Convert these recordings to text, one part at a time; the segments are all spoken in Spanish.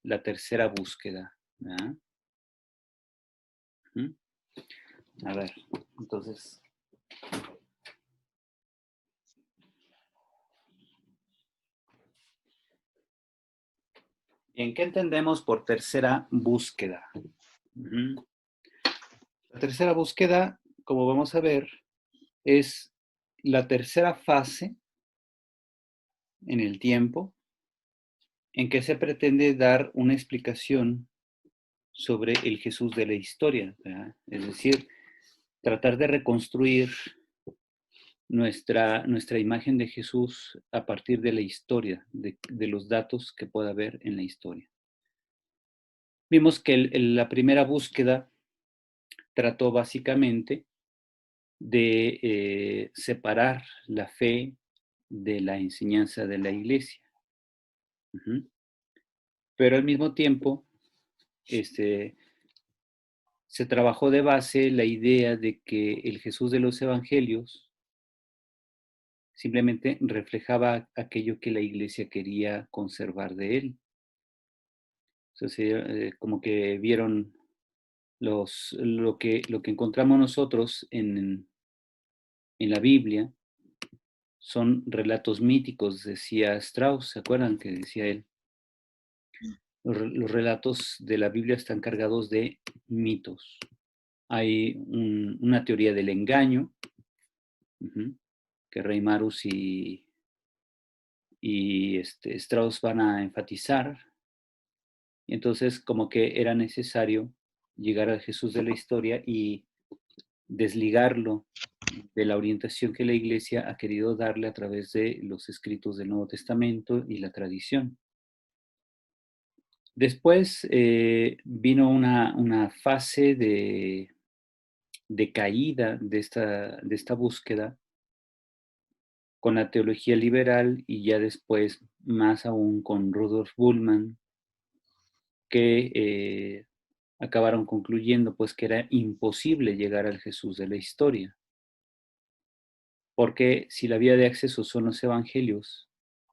la tercera búsqueda, ¿verdad? ¿Mm? A ver, entonces, ¿en qué entendemos por tercera búsqueda? Ujú. La tercera búsqueda, como vamos a ver, es la tercera fase en el tiempo en que se pretende dar una explicación sobre el Jesús de la historia, ¿verdad? Es decir, tratar de reconstruir nuestra imagen de Jesús a partir de la historia, de los datos que pueda haber en la historia. Vimos que la primera búsqueda trató básicamente de separar la fe de la enseñanza de la iglesia. Uh-huh. Pero al mismo tiempo, se trabajó de base la idea de que el Jesús de los evangelios simplemente reflejaba aquello que la iglesia quería conservar de él. Entonces, como que vieron lo que encontramos nosotros en la Biblia son relatos míticos, decía Strauss, ¿se acuerdan que decía él? Los relatos de la Biblia están cargados de mitos. Hay una teoría del engaño, que Reimarus y Strauss van a enfatizar. Y entonces, como que era necesario llegar al Jesús de la historia y desligarlo de la orientación que la Iglesia ha querido darle a través de los escritos del Nuevo Testamento y la tradición. Después vino una fase de caída de esta búsqueda con la teología liberal y ya después más aún con Rudolf Bultmann, que acabaron concluyendo pues que era imposible llegar al Jesús de la historia. Porque si la vía de acceso son los evangelios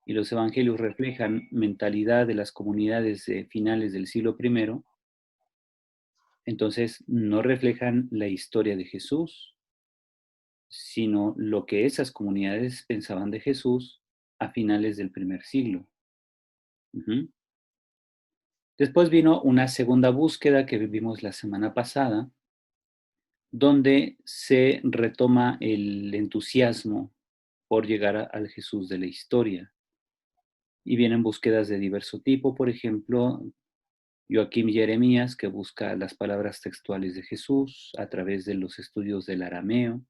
y los evangelios reflejan mentalidad de las comunidades de finales del siglo I, entonces no reflejan la historia de Jesús, sino lo que esas comunidades pensaban de Jesús a finales del primer siglo. Uh-huh. Después vino una segunda búsqueda que vivimos la semana pasada, donde se retoma el entusiasmo por llegar al Jesús de la historia. Y vienen búsquedas de diverso tipo, por ejemplo, Joaquim Jeremías, que busca las palabras textuales de Jesús a través de los estudios del arameo.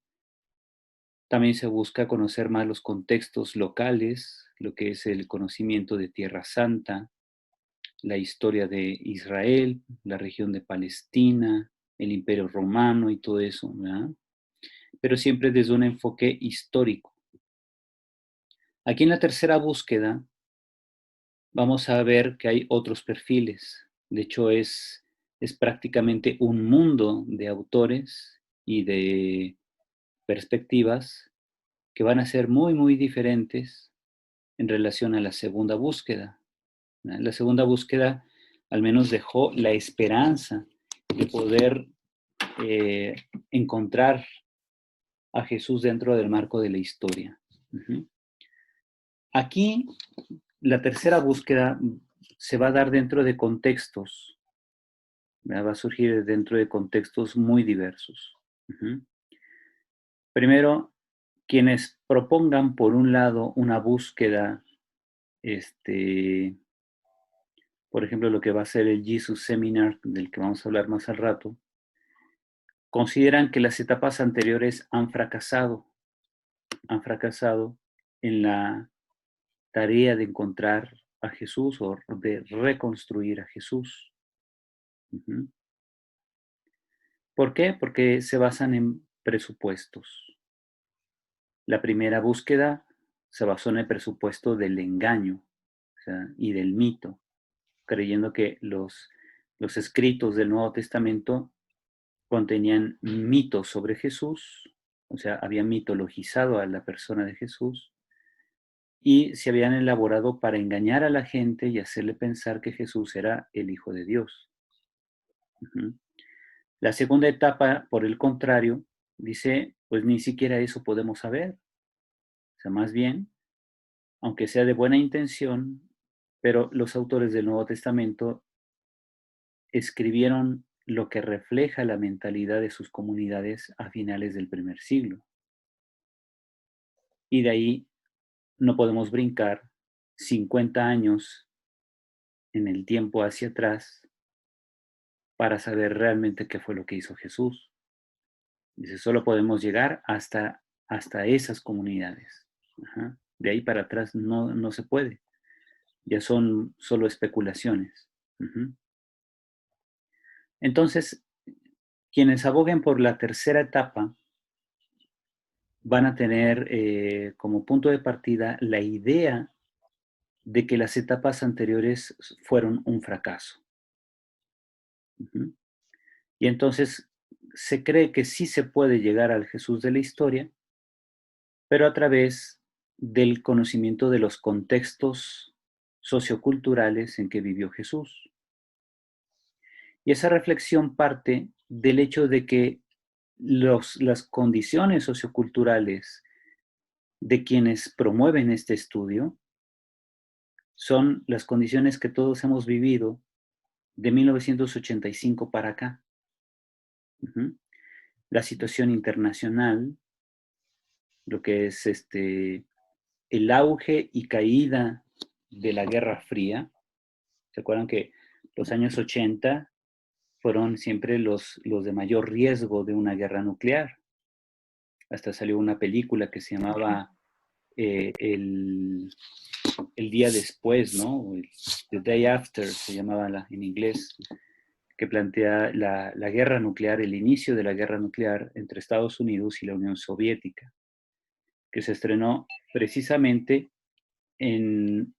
También se busca conocer más los contextos locales, lo que es el conocimiento de Tierra Santa, la historia de Israel, la región de Palestina, el Imperio Romano y todo eso, ¿verdad? Pero siempre desde un enfoque histórico. Aquí en la tercera búsqueda vamos a ver que hay otros perfiles. De hecho, es prácticamente un mundo de autores y de perspectivas que van a ser muy, muy diferentes en relación a la segunda búsqueda. La segunda búsqueda al menos dejó la esperanza de poder encontrar a Jesús dentro del marco de la historia. Uh-huh. Aquí, la tercera búsqueda se va a dar dentro de contextos, va a surgir dentro de contextos muy diversos. Uh-huh. Primero, quienes propongan, por un lado, una búsqueda, por ejemplo, lo que va a ser el Jesus Seminar, del que vamos a hablar más al rato, consideran que las etapas anteriores han fracasado en la tarea de encontrar a Jesús o de reconstruir a Jesús. Uh-huh. ¿Por qué? Porque se basan en presupuestos. La primera búsqueda se basó en el presupuesto del engaño, o sea, y del mito, creyendo que los escritos del Nuevo Testamento contenían mitos sobre Jesús, o sea, habían mitologizado a la persona de Jesús, y se habían elaborado para engañar a la gente y hacerle pensar que Jesús era el Hijo de Dios. Ujú. La segunda etapa, por el contrario, dice, pues ni siquiera eso podemos saber. O sea, más bien, aunque sea de buena intención, pero los autores del Nuevo Testamento escribieron lo que refleja la mentalidad de sus comunidades a finales del primer siglo. Y de ahí no podemos brincar 50 años en el tiempo hacia atrás para saber realmente qué fue lo que hizo Jesús. Dice, solo podemos llegar hasta esas comunidades. Ajá. De ahí para atrás no se puede. Ya son solo especulaciones. Ujú. Entonces, quienes aboguen por la tercera etapa van a tener como punto de partida la idea de que las etapas anteriores fueron un fracaso. Ujú. Y entonces se cree que sí se puede llegar al Jesús de la historia, pero a través del conocimiento de los contextos socioculturales en que vivió Jesús. Y esa reflexión parte del hecho de que las condiciones socioculturales de quienes promueven este estudio son las condiciones que todos hemos vivido de 1985 para acá. Ujú. La situación internacional, lo que es el auge y caída de la Guerra Fría. ¿Se acuerdan que los años 80 fueron siempre los de mayor riesgo de una guerra nuclear? Hasta salió una película que se llamaba eh, el, el día después, ¿no? The Day After se llamaba en inglés, que plantea la guerra nuclear, el inicio de la guerra nuclear entre Estados Unidos y la Unión Soviética, que se estrenó precisamente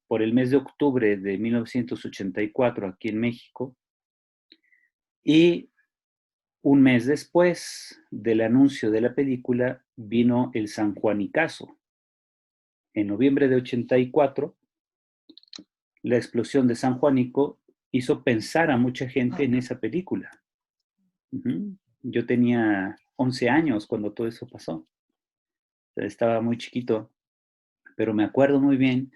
por el mes de octubre de 1984 aquí en México, y un mes después del anuncio de la película vino el San Juanicazo. En noviembre de 84, la explosión de San Juanico hizo pensar a mucha gente en esa película. Uh-huh. Yo tenía 11 años cuando todo eso pasó. Estaba muy chiquito, pero me acuerdo muy bien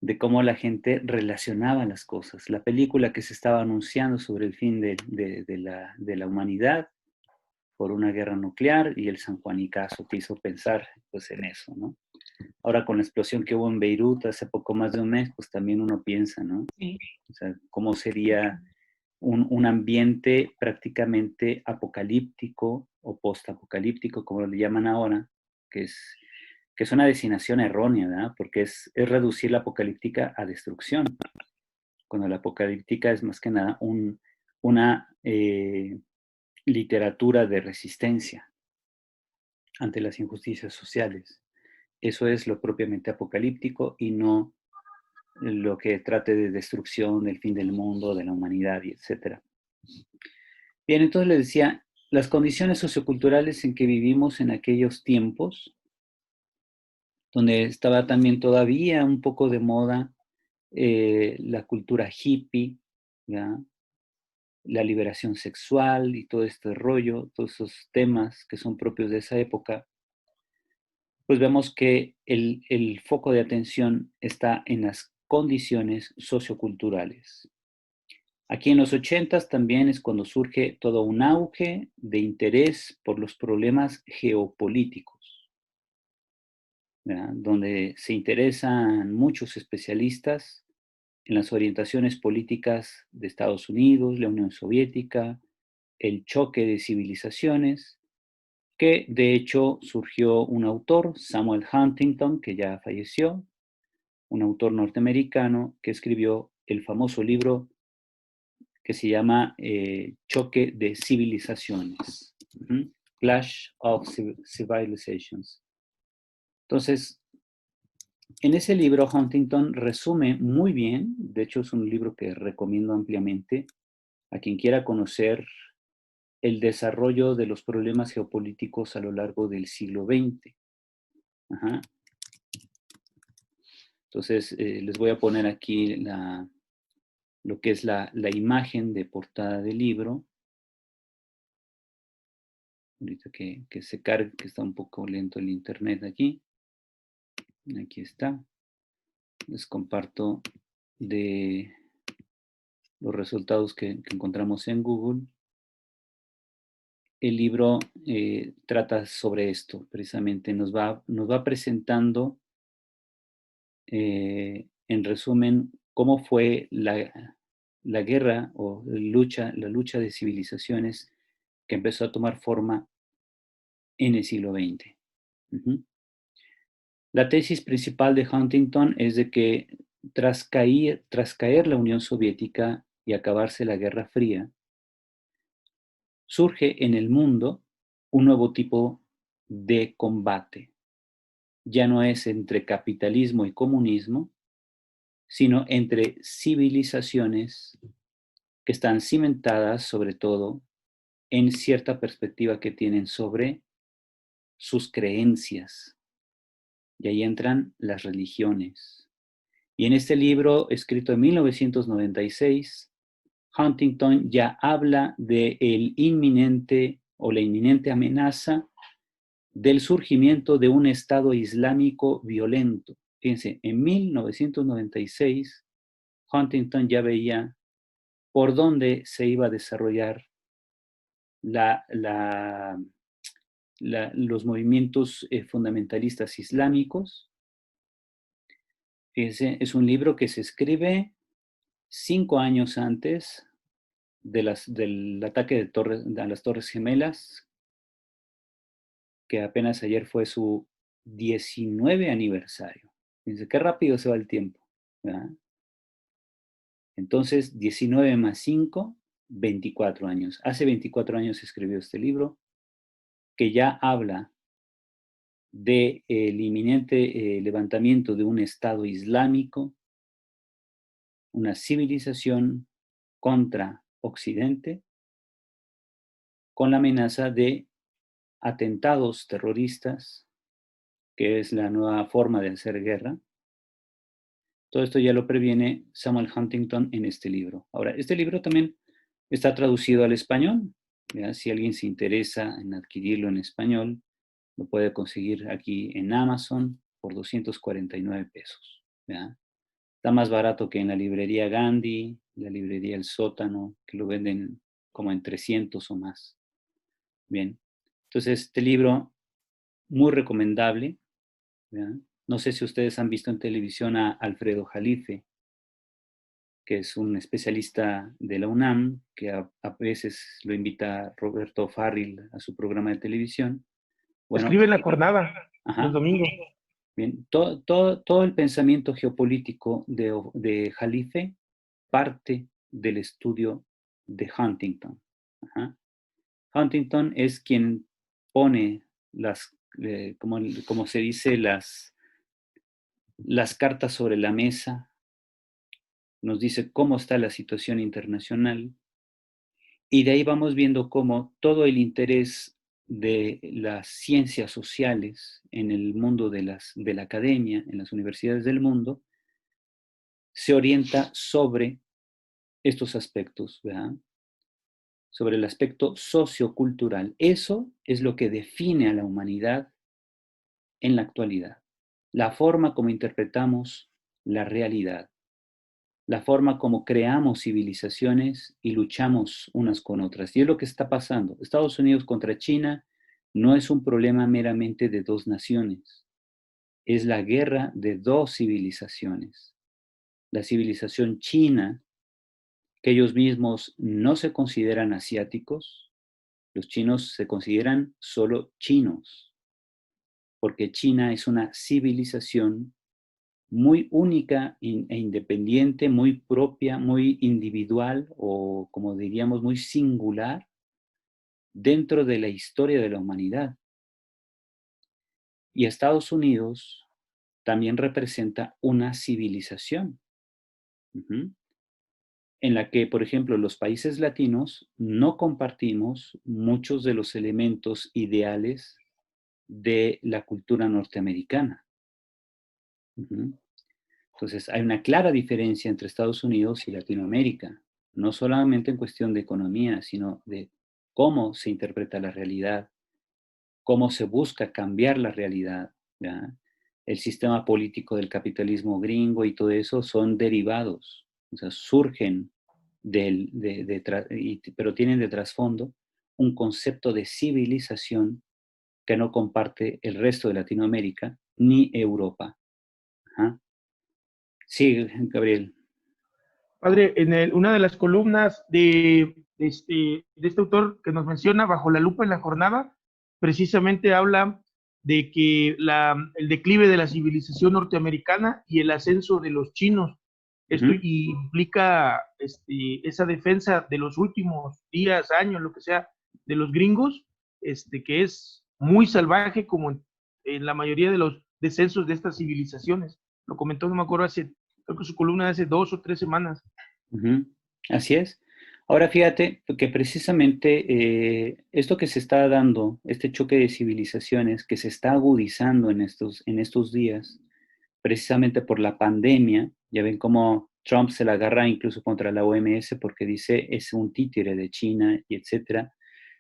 de cómo la gente relacionaba las cosas. La película que se estaba anunciando sobre el fin de la humanidad por una guerra nuclear y el San Juanicazo que hizo pensar pues en eso, ¿no? Ahora con la explosión que hubo en Beirut hace poco más de un mes, pues también uno piensa, ¿no? Sí. O sea, cómo sería un ambiente prácticamente apocalíptico o postapocalíptico, como le llaman ahora, que es una designación errónea, ¿verdad? Porque es reducir la apocalíptica a destrucción, cuando la apocalíptica es más que nada una literatura de resistencia ante las injusticias sociales. Eso es lo propiamente apocalíptico y no lo que trate de destrucción del fin del mundo, de la humanidad, y etc. Bien, entonces les decía, las condiciones socioculturales en que vivimos en aquellos tiempos, donde estaba también todavía un poco de moda la cultura hippie, ¿ya? La liberación sexual y todo este rollo, todos esos temas que son propios de esa época, pues vemos que el foco de atención está en las condiciones socioculturales. Aquí en los 80 también es cuando surge todo un auge de interés por los problemas geopolíticos, ¿verdad? Donde se interesan muchos especialistas en las orientaciones políticas de Estados Unidos, la Unión Soviética, el choque de civilizaciones, que de hecho surgió un autor, Samuel Huntington, que ya falleció, un autor norteamericano que escribió el famoso libro que se llama Choque de Civilizaciones, Clash of Civilizations. Entonces, en ese libro Huntington resume muy bien, de hecho es un libro que recomiendo ampliamente a quien quiera conocer el desarrollo de los problemas geopolíticos a lo largo del siglo XX. Ajá. Entonces, les voy a poner aquí lo que es la imagen de portada del libro. Ahorita que se cargue, que está un poco lento el internet aquí. Aquí está. Les comparto de los resultados que encontramos en Google. El libro trata sobre esto, precisamente nos va presentando, en resumen, cómo fue la guerra o la lucha de civilizaciones que empezó a tomar forma en el siglo XX. Ujú. La tesis principal de Huntington es de que tras caer la Unión Soviética y acabarse la Guerra Fría, surge en el mundo un nuevo tipo de combate. Ya no es entre capitalismo y comunismo, sino entre civilizaciones que están cimentadas sobre todo en cierta perspectiva que tienen sobre sus creencias. Y ahí entran las religiones. Y en este libro, escrito en 1996, Huntington ya habla de el inminente o la inminente amenaza del surgimiento de un Estado islámico violento. Fíjense, en 1996, Huntington ya veía por dónde se iba a desarrollar la, la, los movimientos fundamentalistas islámicos. Fíjense, es un libro que se escribe 5 años antes del ataque a las Torres Gemelas, que apenas ayer fue su 19 aniversario. Fíjense qué rápido se va el tiempo, ¿verdad? Entonces, 19 más 5, 24 años. Hace 24 años escribió este libro que ya habla del inminente levantamiento de un Estado islámico, una civilización contra Occidente, con la amenaza de atentados terroristas, que es la nueva forma de hacer guerra. Todo esto ya lo previene Samuel Huntington en este libro. Ahora, este libro también está traducido al español. ¿Ya? Si alguien se interesa en adquirirlo en español, lo puede conseguir aquí en Amazon por 249 pesos. ¿Ya? Está más barato que en la librería Gandhi, la librería El Sótano, que lo venden como en 300 o más. Bien, entonces este libro, muy recomendable. ¿Ya? No sé si ustedes han visto en televisión a Alfredo Jalife, que es un especialista de la UNAM, que a veces lo invita Roberto Farril a su programa de televisión. Bueno, Escribe en la jornada los ajá, domingos. bien, todo el pensamiento geopolítico de Jalife parte del estudio de Huntington. Ajá. Huntington es quien pone como se dice, las cartas sobre la mesa, nos dice cómo está la situación internacional y de ahí vamos viendo cómo todo el interés de las ciencias sociales en el mundo de la academia, en las universidades del mundo, se orienta sobre estos aspectos, ¿verdad? Sobre el aspecto sociocultural. Eso es lo que define a la humanidad en la actualidad. La forma como interpretamos la realidad, la forma como creamos civilizaciones y luchamos unas con otras. Y es lo que está pasando. Estados Unidos contra China no es un problema meramente de dos naciones, es la guerra de dos civilizaciones. La civilización china, que ellos mismos no se consideran asiáticos, los chinos se consideran solo chinos, porque China es una civilización muy única e independiente, muy propia, muy individual o como diríamos muy singular dentro de la historia de la humanidad. Y Estados Unidos también representa una civilización, uh-huh, en la que, por ejemplo, los países latinos no compartimos muchos de los elementos ideales de la cultura norteamericana. Uh-huh. Entonces, hay una clara diferencia entre Estados Unidos y Latinoamérica, no solamente en cuestión de economía, sino de cómo se interpreta la realidad, cómo se busca cambiar la realidad, ¿ya? El sistema político del capitalismo gringo y todo eso son derivados, o sea, surgen pero tienen de trasfondo un concepto de civilización que no comparte el resto de Latinoamérica ni Europa. Ajá. Sí, Gabriel. Padre, en una de las columnas de este autor que nos menciona, Bajo la lupa en la jornada, precisamente habla de que el declive de la civilización norteamericana y el ascenso de los chinos, esto Ujú. implica esa defensa de los últimos días, años, lo que sea, de los gringos, que es muy salvaje como en la mayoría de los descensos de estas civilizaciones. Lo comentó, no me acuerdo, creo que su columna de hace 2 o 3 semanas. Ujú. Así es. Ahora fíjate que precisamente esto que se está dando, este choque de civilizaciones que se está agudizando en estos días, precisamente por la pandemia, ya ven cómo Trump se la agarra incluso contra la OMS porque dice es un títere de China y etcétera.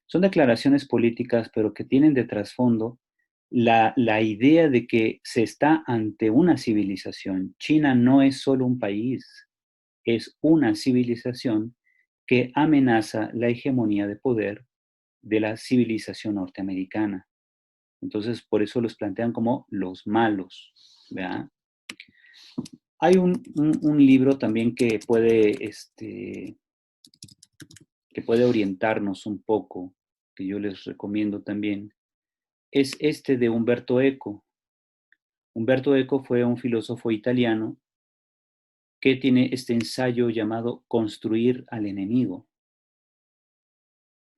Son declaraciones políticas, pero que tienen de trasfondo la idea de que se está ante una civilización. China no es solo un país, es una civilización que amenaza la hegemonía de poder de la civilización norteamericana. Entonces, por eso los plantean como los malos, ¿verdad? Hay un libro también que puede orientarnos un poco, que yo les recomiendo también, es este de Umberto Eco. Umberto Eco fue un filósofo italiano que tiene este ensayo llamado Construir al enemigo.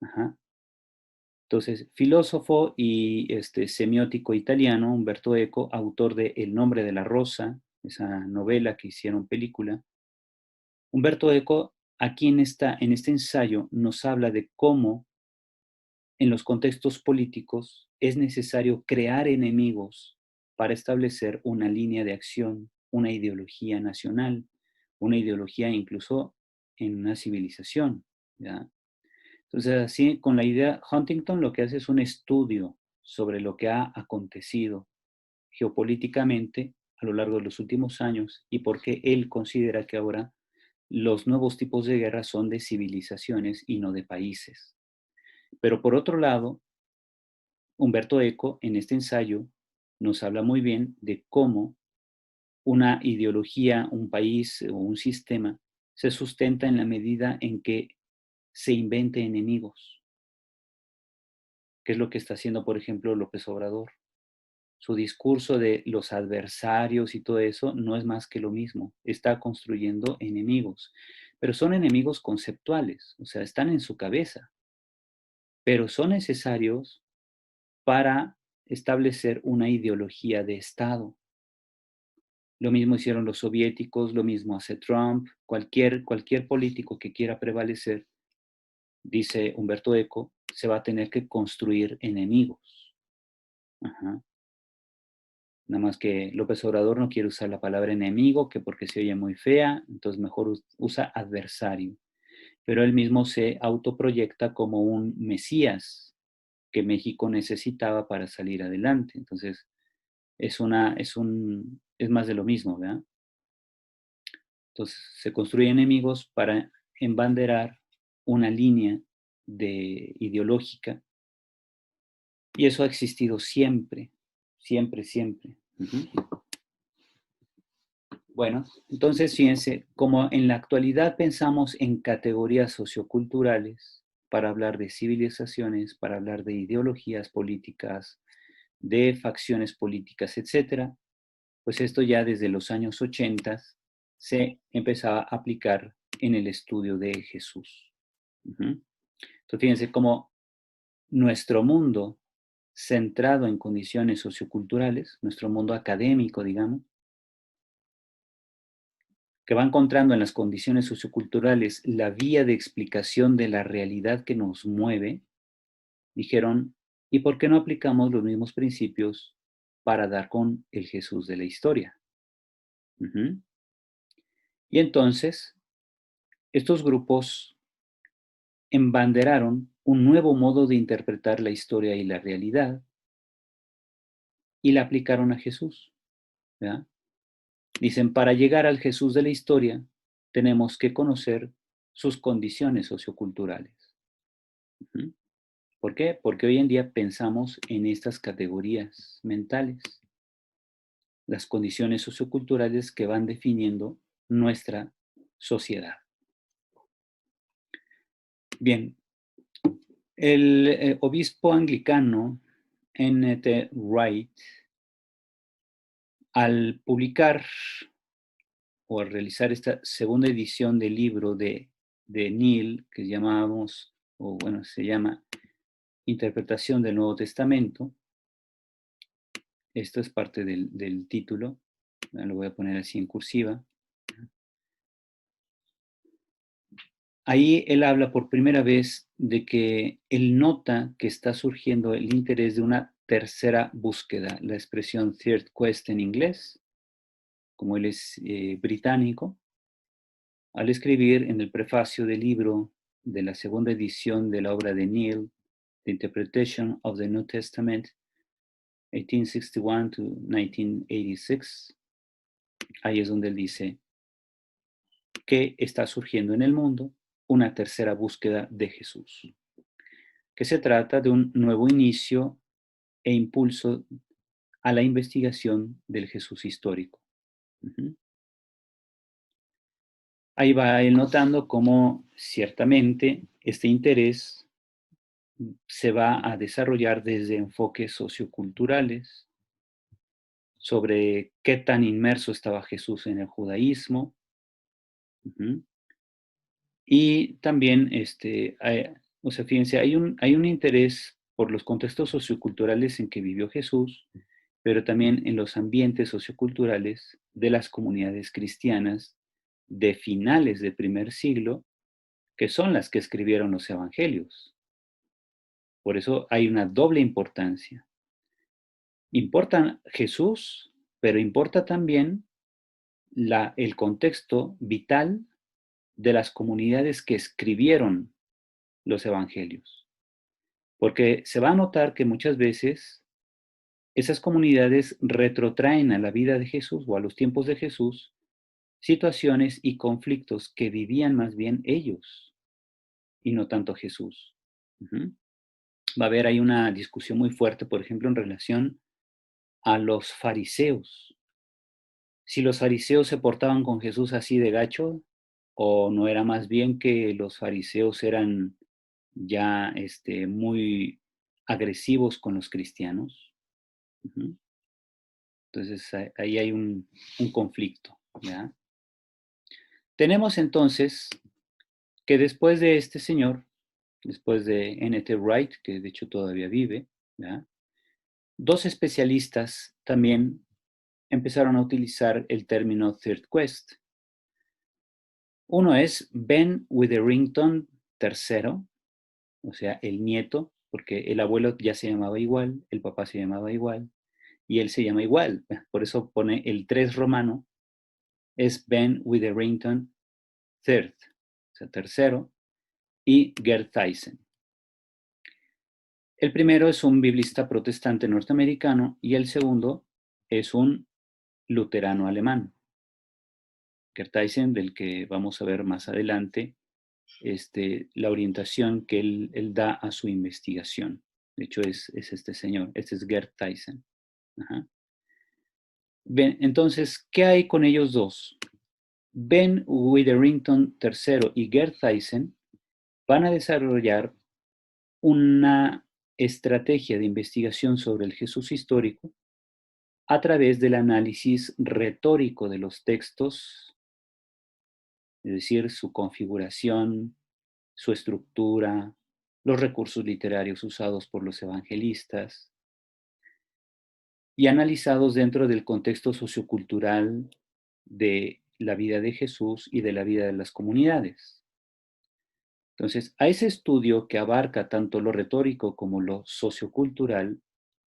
Ajá. Entonces, filósofo y semiótico italiano, Umberto Eco, autor de El nombre de la rosa, esa novela que hicieron película. Umberto Eco, aquí en este ensayo, nos habla de cómo en los contextos políticos es necesario crear enemigos para establecer una línea de acción, una ideología nacional, una ideología incluso en una civilización, ¿ya? Entonces, así, con la idea, Huntington lo que hace es un estudio sobre lo que ha acontecido geopolíticamente a lo largo de los últimos años y por qué él considera que ahora los nuevos tipos de guerra son de civilizaciones y no de países. Pero por otro lado, Humberto Eco en este ensayo nos habla muy bien de cómo una ideología, un país o un sistema se sustenta en la medida en que se invente enemigos, que es lo que está haciendo, por ejemplo, López Obrador. Su discurso de los adversarios y todo eso no es más que lo mismo. Está construyendo enemigos, pero son enemigos conceptuales, o sea, están en su cabeza, pero son necesarios para establecer una ideología de Estado. Lo mismo hicieron los soviéticos, lo mismo hace Trump, cualquier político que quiera prevalecer, dice Humberto Eco, se va a tener que construir enemigos. Ajá. Nada más que López Obrador no quiere usar la palabra enemigo, que porque se oye muy fea, entonces mejor usa adversario. Pero él mismo se autoproyecta como un Mesías que México necesitaba para salir adelante. Entonces, es más de lo mismo, ¿verdad? Entonces, se construyen enemigos para embanderar una línea ideológica y eso ha existido siempre, siempre, siempre. Uh-huh. Bueno, entonces fíjense, como en la actualidad pensamos en categorías socioculturales para hablar de civilizaciones, para hablar de ideologías políticas, de facciones políticas, etcétera, pues esto ya desde los años 80 se empezaba a aplicar en el estudio de Jesús. Uh-huh. Entonces fíjense cómo nuestro mundo centrado en condiciones socioculturales, nuestro mundo académico, digamos, que va encontrando en las condiciones socioculturales la vía de explicación de la realidad que nos mueve, dijeron, ¿y por qué no aplicamos los mismos principios para dar con el Jesús de la historia? Uh-huh. Y entonces, estos grupos embanderaron un nuevo modo de interpretar la historia y la realidad y la aplicaron a Jesús, ¿verdad? Dicen, para llegar al Jesús de la historia, tenemos que conocer sus condiciones socioculturales. ¿Mm? ¿Por qué? Porque hoy en día pensamos en estas categorías mentales, las condiciones socioculturales que van definiendo nuestra sociedad. Bien, el obispo anglicano N.T. Wright, al publicar o al realizar esta segunda edición del libro de Neil, que llamamos, o bueno, se llama Interpretación del Nuevo Testamento, esto es parte del título, lo voy a poner así en cursiva. Ahí él habla por primera vez de que él nota que está surgiendo el interés de una tercera búsqueda, la expresión third quest en inglés, como él es británico, al escribir en el prefacio del libro de la segunda edición de la obra de Neil, The Interpretation of the New Testament, 1861 to 1986, ahí es donde él dice que está surgiendo en el mundo una tercera búsqueda de Jesús, que se trata de un nuevo inicio e impulso a la investigación del Jesús histórico. Uh-huh. Ahí va él notando cómo ciertamente este interés se va a desarrollar desde enfoques socioculturales sobre qué tan inmerso estaba Jesús en el judaísmo. Uh-huh. Y también, o sea, fíjense, hay un interés por los contextos socioculturales en que vivió Jesús, pero también en los ambientes socioculturales de las comunidades cristianas de finales del primer siglo, que son las que escribieron los evangelios. Por eso hay una doble importancia. Importa Jesús, pero importa también el contexto vital de las comunidades que escribieron los evangelios. Porque se va a notar que muchas veces esas comunidades retrotraen a la vida de Jesús o a los tiempos de Jesús situaciones y conflictos que vivían más bien ellos y no tanto Jesús. Uh-huh. Va a haber ahí una discusión muy fuerte, por ejemplo, en relación a los fariseos. Si los fariseos se portaban con Jesús así de gacho, o no era más bien que los fariseos eran ya muy agresivos con los cristianos. Uh-huh. Entonces ahí hay un conflicto, ¿ya? Tenemos entonces que después de este señor, después de N.T. Wright, que de hecho todavía vive, ¿ya? Dos especialistas también empezaron a utilizar el término third quest. Uno es Ben Witherington III, o sea, el nieto, porque el abuelo ya se llamaba igual, el papá se llamaba igual, y él se llama igual. Por eso pone el 3 romano, es Ben Witherington III, o sea, tercero, y Gerd Theissen. El primero es un biblista protestante norteamericano y el segundo es un luterano alemán. Gerd Theissen, del que vamos a ver más adelante, la orientación que él da a su investigación. De hecho, es este señor, este es Gerd Theissen. Ajá. Bien, entonces, ¿qué hay con ellos dos? Ben Witherington III y Gerd Theissen van a desarrollar una estrategia de investigación sobre el Jesús histórico a través del análisis retórico de los textos, es decir, su configuración, su estructura, los recursos literarios usados por los evangelistas y analizados dentro del contexto sociocultural de la vida de Jesús y de la vida de las comunidades. Entonces, a ese estudio que abarca tanto lo retórico como lo sociocultural,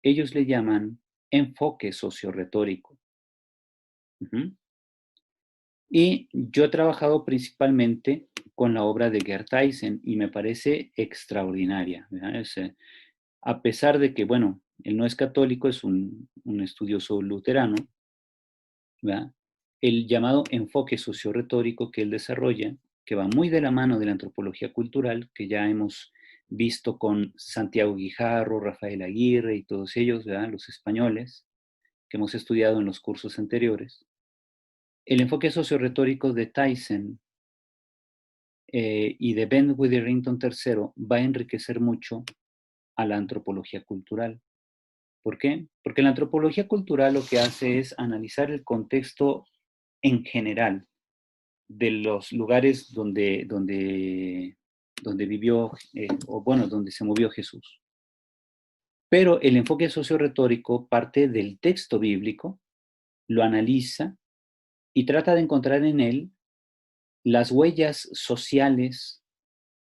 ellos le llaman enfoque socioretórico. Uh-huh. Y yo he trabajado principalmente con la obra de Gerd Tyson y me parece extraordinaria. A pesar de que, bueno, él no es católico, es un estudioso luterano, ¿verdad? El llamado enfoque socioretórico que él desarrolla, que va muy de la mano de la antropología cultural, que ya hemos visto con Santiago Guijarro, Rafael Aguirre y todos ellos, ¿verdad? Los españoles, que hemos estudiado en los cursos anteriores. El enfoque socioretórico de Tyson y de Ben Witherington III va a enriquecer mucho a la antropología cultural. ¿Por qué? Porque la antropología cultural lo que hace es analizar el contexto en general de los lugares donde vivió, o bueno, donde se movió Jesús. Pero el enfoque socio-retórico parte del texto bíblico, lo analiza y trata de encontrar en él las huellas sociales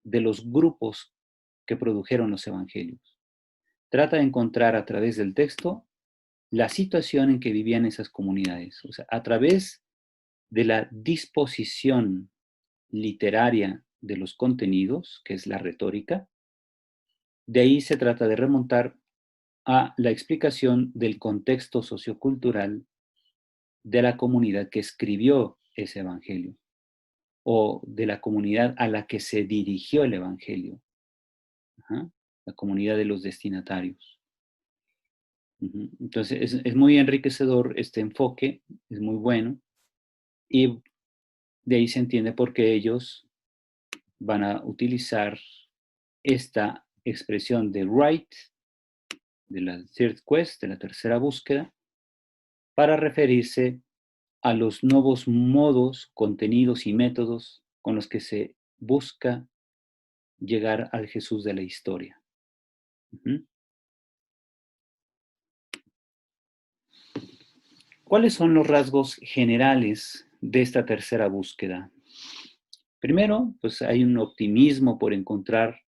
de los grupos que produjeron los evangelios. Trata de encontrar a través del texto la situación en que vivían esas comunidades, o sea, a través de la disposición literaria de los contenidos, que es la retórica. De ahí se trata de remontar a la explicación del contexto sociocultural de la comunidad que escribió ese evangelio o de la comunidad a la que se dirigió el evangelio. Ajá. La comunidad de los destinatarios. Entonces es muy enriquecedor este enfoque, es muy bueno y de ahí se entiende por qué ellos van a utilizar esta expresión de right, de la third quest, de la tercera búsqueda, para referirse a los nuevos modos, contenidos y métodos con los que se busca llegar al Jesús de la historia. ¿Cuáles son los rasgos generales de esta tercera búsqueda? Primero, pues hay un optimismo por encontrar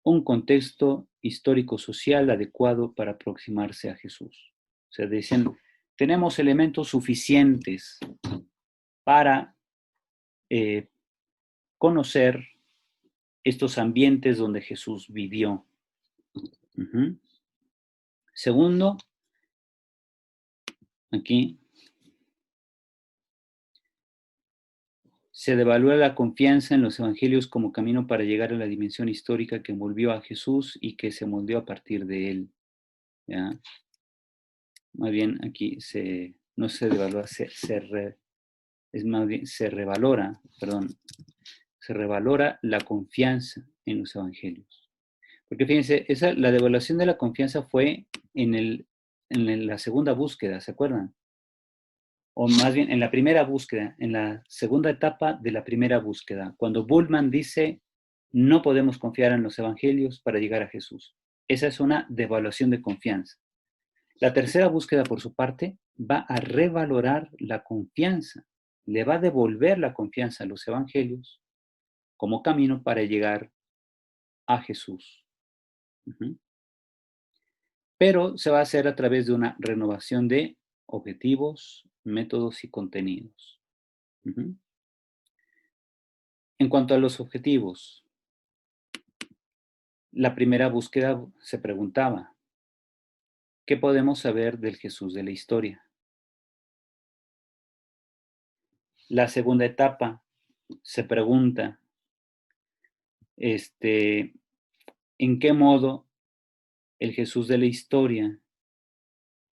un contexto histórico-social adecuado para aproximarse a Jesús. O sea, dicen, tenemos elementos suficientes para conocer estos ambientes donde Jesús vivió. Segundo, aquí se devalúa la confianza en los evangelios como camino para llegar a la dimensión histórica que envolvió a Jesús y que se moldeó a partir de él. ¿Ya? Más bien aquí no se devalúa, es más bien se revalora, perdón, se revalora la confianza en los evangelios. Porque fíjense, la devaluación de la confianza fue en la segunda búsqueda, ¿se acuerdan? O más bien en la primera búsqueda, en la segunda etapa de la primera búsqueda, cuando Bullman dice, no podemos confiar en los evangelios para llegar a Jesús. Esa es una devaluación de confianza. La tercera búsqueda, por su parte, va a revalorar la confianza, le va a devolver la confianza a los evangelios como camino para llegar a Jesús. Pero se va a hacer a través de una renovación de objetivos, métodos y contenidos. En cuanto a los objetivos, la primera búsqueda se preguntaba, ¿qué podemos saber del Jesús de la historia? La segunda etapa se pregunta, ¿en qué modo el Jesús de la historia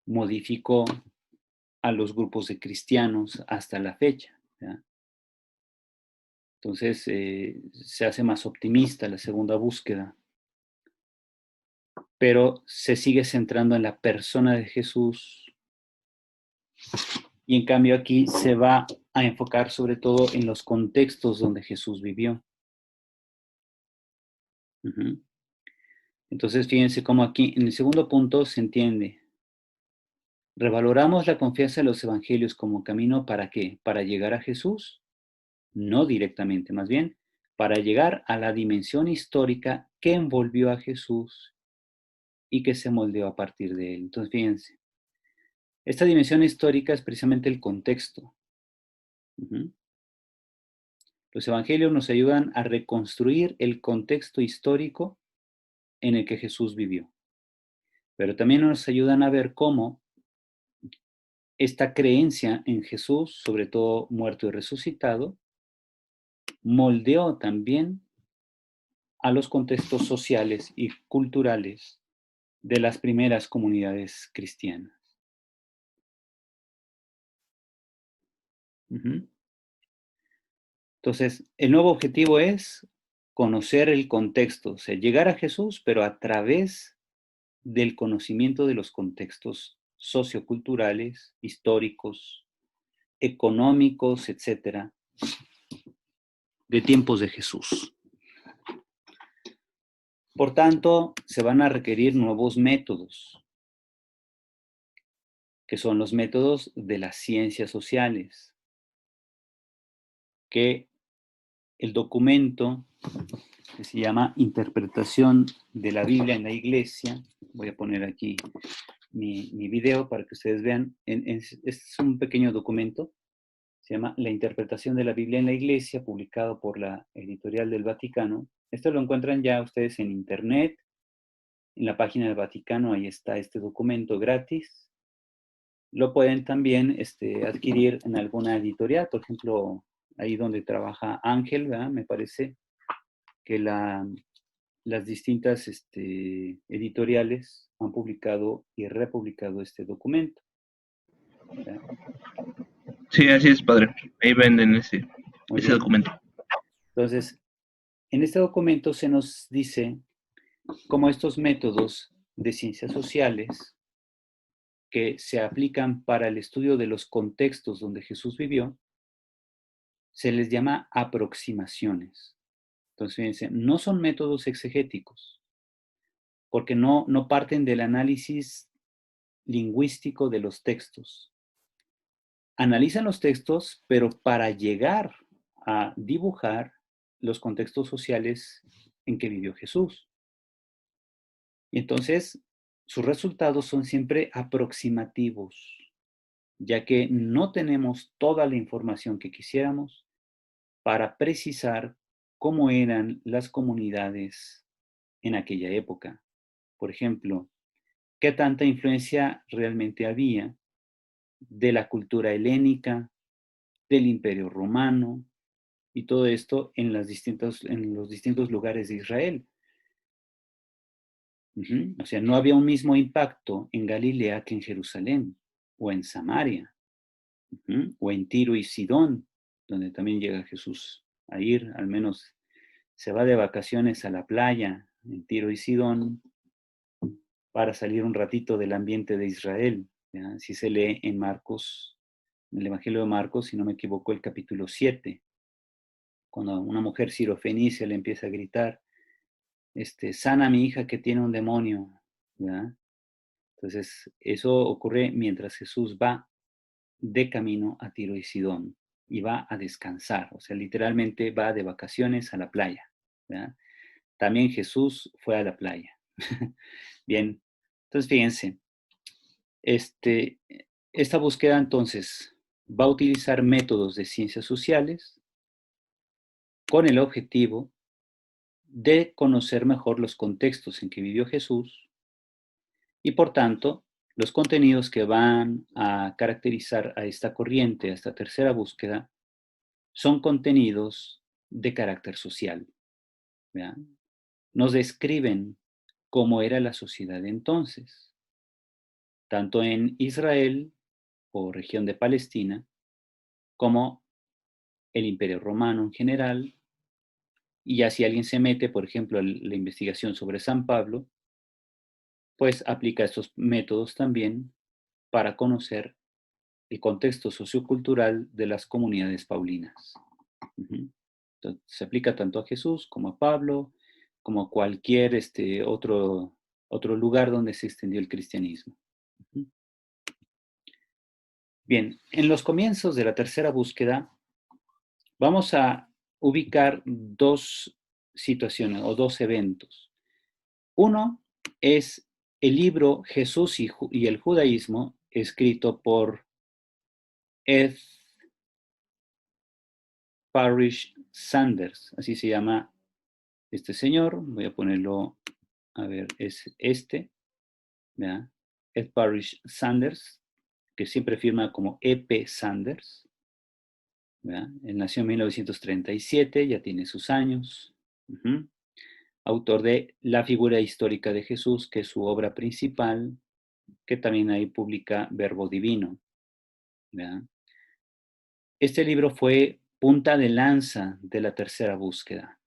modificó a los grupos de cristianos hasta la fecha? ¿Ya? Entonces se hace más optimista la segunda búsqueda, pero se sigue centrando en la persona de Jesús y en cambio aquí se va a enfocar sobre todo en los contextos donde Jesús vivió. Entonces fíjense cómo aquí en el segundo punto se entiende. ¿Revaloramos la confianza en los evangelios como camino para qué? ¿Para llegar a Jesús? No directamente, más bien para llegar a la dimensión histórica que envolvió a Jesús y que se moldeó a partir de él. Entonces, fíjense, esta dimensión histórica es precisamente el contexto. Los evangelios nos ayudan a reconstruir el contexto histórico en el que Jesús vivió, pero también nos ayudan a ver cómo esta creencia en Jesús, sobre todo muerto y resucitado, moldeó también a los contextos sociales y culturales de las primeras comunidades cristianas. Ujú. Entonces, el nuevo objetivo es conocer el contexto, o sea, llegar a Jesús, pero a través del conocimiento de los contextos socioculturales, históricos, económicos, etcétera, de tiempos de Jesús. Por tanto, se van a requerir nuevos métodos, que son los métodos de las ciencias sociales, que el documento que se llama Interpretación de la Biblia en la Iglesia, voy a poner aquí mi video para que ustedes vean, es un pequeño documento, se llama La Interpretación de la Biblia en la Iglesia, publicado por la Editorial del Vaticano. Esto lo encuentran ya ustedes en internet, en la página del Vaticano, ahí está este documento gratis. Lo pueden también adquirir en alguna editorial, por ejemplo, ahí donde trabaja Ángel, ¿verdad? Me parece que las distintas editoriales han publicado y republicado este documento, ¿verdad? Sí, así es, padre. Ahí venden ese documento. Entonces, en este documento se nos dice cómo estos métodos de ciencias sociales que se aplican para el estudio de los contextos donde Jesús vivió, se les llama aproximaciones. Entonces, fíjense, no son métodos exegéticos, porque no parten del análisis lingüístico de los textos. Analizan los textos, pero para llegar a dibujar los contextos sociales en que vivió Jesús. Y entonces, sus resultados son siempre aproximativos, ya que no tenemos toda la información que quisiéramos para precisar cómo eran las comunidades en aquella época. Por ejemplo, qué tanta influencia realmente había de la cultura helénica, del Imperio Romano y todo esto en los distintos lugares de Israel. O sea, no había un mismo impacto en Galilea que en Jerusalén o en Samaria o en Tiro y Sidón, donde también llega Jesús a ir, al menos se va de vacaciones a la playa en Tiro y Sidón para salir un ratito del ambiente de Israel. ¿Ya? Así se lee en Marcos, en el Evangelio de Marcos, si no me equivoco, el capítulo 7, cuando una mujer sirofenicia le empieza a gritar, sana a mi hija que tiene un demonio. ¿Ya? Entonces, eso ocurre mientras Jesús va de camino a Tiro y Sidón y va a descansar, o sea, literalmente va de vacaciones a la playa. ¿Ya? También Jesús fue a la playa. Bien, entonces fíjense, esta búsqueda entonces va a utilizar métodos de ciencias sociales con el objetivo de conocer mejor los contextos en que vivió Jesús y por tanto los contenidos que van a caracterizar a esta corriente, a esta tercera búsqueda, son contenidos de carácter social. ¿Vean? Nos describen cómo era la sociedad entonces, tanto en Israel o región de Palestina, como el Imperio Romano en general, y ya si alguien se mete, por ejemplo, a la investigación sobre San Pablo, pues aplica estos métodos también para conocer el contexto sociocultural de las comunidades paulinas. Entonces, se aplica tanto a Jesús como a Pablo, como a cualquier otro lugar donde se extendió el cristianismo. Bien, en los comienzos de la tercera búsqueda, vamos a ubicar dos situaciones o dos eventos. Uno es el libro Jesús y el judaísmo, escrito por Ed Parish Sanders, así se llama este señor. Voy a ponerlo, a ver, es este, ¿ya? Ed Parrish Sanders, que siempre firma como E.P. Sanders, ¿ya? Él nació en 1937, ya tiene sus años. Uh-huh. Autor de La figura histórica de Jesús, que es su obra principal, que también ahí publica Verbo Divino, ¿ya? Este libro fue punta de lanza de la tercera búsqueda.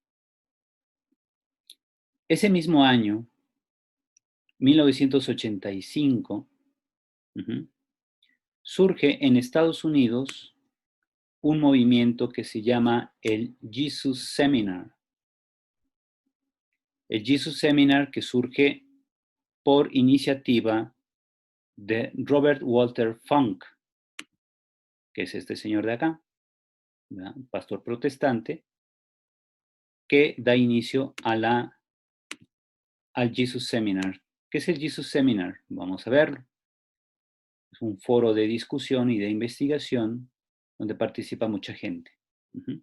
Ese mismo año, 1985, uh-huh, surge en Estados Unidos un movimiento que se llama el Jesus Seminar. El Jesus Seminar, que surge por iniciativa de Robert Walter Funk, que es este señor de acá, ¿verdad? Pastor protestante, que da inicio al Jesus Seminar. ¿Qué es el Jesus Seminar? Vamos a verlo. Es un foro de discusión y de investigación donde participa mucha gente. Uh-huh.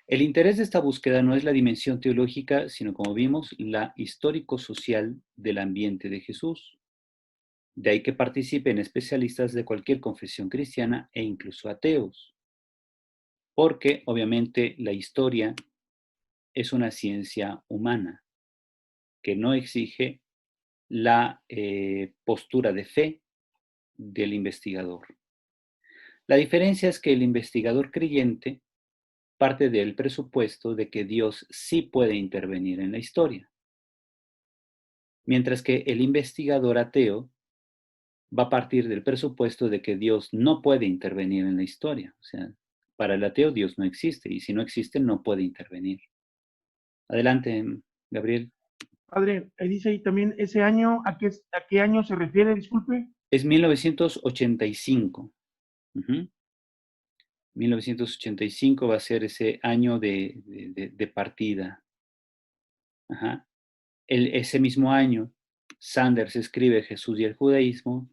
El interés de esta búsqueda no es la dimensión teológica, sino, como vimos, la histórico-social del ambiente de Jesús. De ahí que participen especialistas de cualquier confesión cristiana e incluso ateos, porque obviamente la historia es una ciencia humana que no exige la postura de fe del investigador. La diferencia es que el investigador creyente parte del presupuesto de que Dios sí puede intervenir en la historia, mientras que el investigador ateo va a partir del presupuesto de que Dios no puede intervenir en la historia. O sea, para el ateo Dios no existe y si no existe no puede intervenir. Adelante, Gabriel. Padre, ahí dice ahí también ese año, a qué año se refiere? Disculpe. Es 1985. Uh-huh. 1985 va a ser ese año de partida. Ajá. Ese mismo año, Sanders escribe Jesús y el judaísmo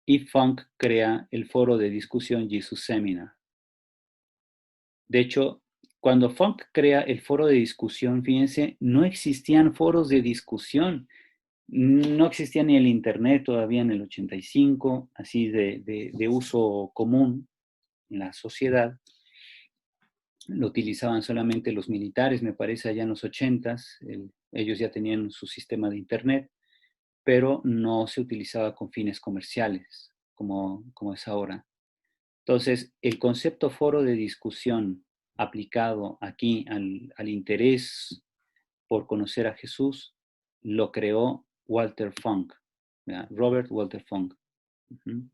y Funk crea el foro de discusión Jesus Seminar. De hecho, cuando Funk crea el foro de discusión, fíjense, no existían foros de discusión, no existía ni el Internet todavía en el 85, así de uso común en la sociedad. Lo utilizaban solamente los militares, me parece, allá en los 80s. Ellos ya tenían su sistema de Internet, pero no se utilizaba con fines comerciales, como es ahora. Entonces, el concepto foro de discusión aplicado aquí al interés por conocer a Jesús, lo creó Walter Funk, ¿verdad? Robert Walter Funk. Uh-huh.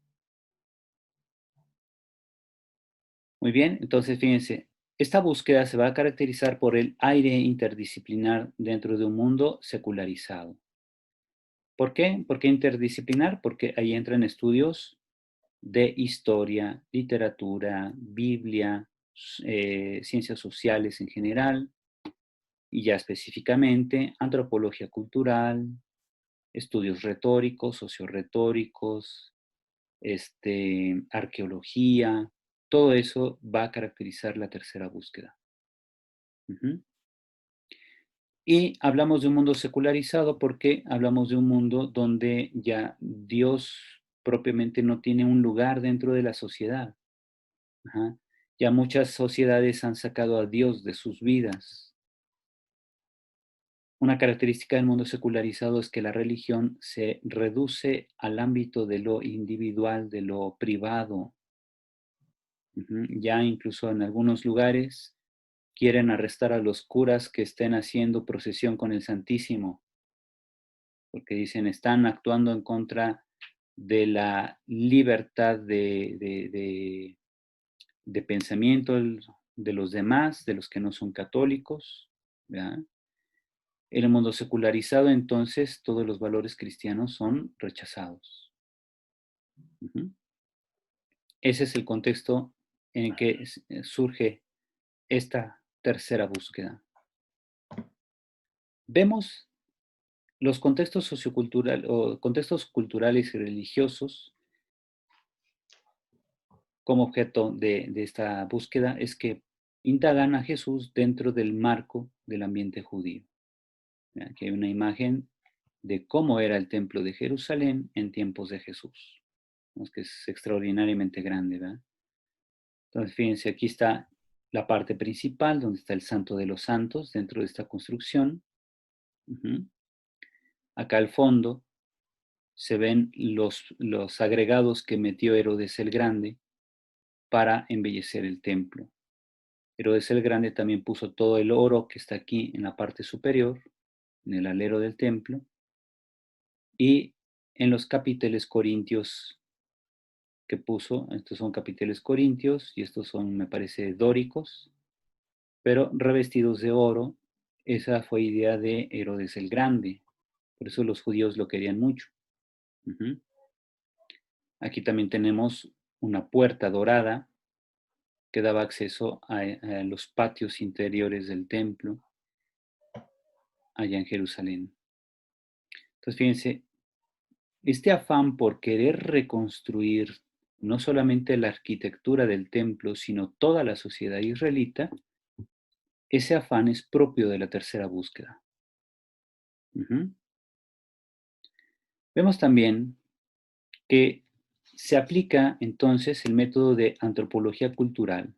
Muy bien, entonces fíjense, esta búsqueda se va a caracterizar por el aire interdisciplinar dentro de un mundo secularizado. ¿Por qué? ¿Por qué interdisciplinar? Porque ahí entran estudios de historia, literatura, Biblia, ciencias sociales en general, y ya específicamente antropología cultural, estudios retóricos, socioretóricos, arqueología, todo eso va a caracterizar la tercera búsqueda. Uh-huh. Y hablamos de un mundo secularizado porque hablamos de un mundo donde ya Dios propiamente no tiene un lugar dentro de la sociedad. Ajá. Ya muchas sociedades han sacado a Dios de sus vidas. Una característica del mundo secularizado es que la religión se reduce al ámbito de lo individual, de lo privado. Uh-huh. Ya incluso en algunos lugares quieren arrestar a los curas que estén haciendo procesión con el Santísimo, porque dicen están actuando en contra de la libertad de pensamiento de los demás, de los que no son católicos, ¿verdad? En el mundo secularizado, entonces, todos los valores cristianos son rechazados. Uh-huh. Ese es el contexto en el que surge esta tercera búsqueda. Vemos los contextos socioculturales o contextos culturales y religiosos como objeto de esta búsqueda es que indagan a Jesús dentro del marco del ambiente judío. Aquí hay una imagen de cómo era el templo de Jerusalén en tiempos de Jesús. Es que es extraordinariamente grande, ¿verdad? Entonces, fíjense, aquí está la parte principal, donde está el Santo de los Santos dentro de esta construcción. Acá al fondo se ven los agregados que metió Herodes el Grande para embellecer el templo. Herodes el Grande también puso todo el oro que está aquí en la parte superior, en el alero del templo, y en los capiteles corintios que puso, estos son capiteles corintios y estos son, me parece, dóricos, pero revestidos de oro. Esa fue idea de Herodes el Grande, por eso los judíos lo querían mucho. Aquí también tenemos una puerta dorada que daba acceso a los patios interiores del templo allá en Jerusalén. Entonces, fíjense, este afán por querer reconstruir no solamente la arquitectura del templo, sino toda la sociedad israelita, ese afán es propio de la tercera búsqueda. Vemos también que se aplica entonces el método de antropología cultural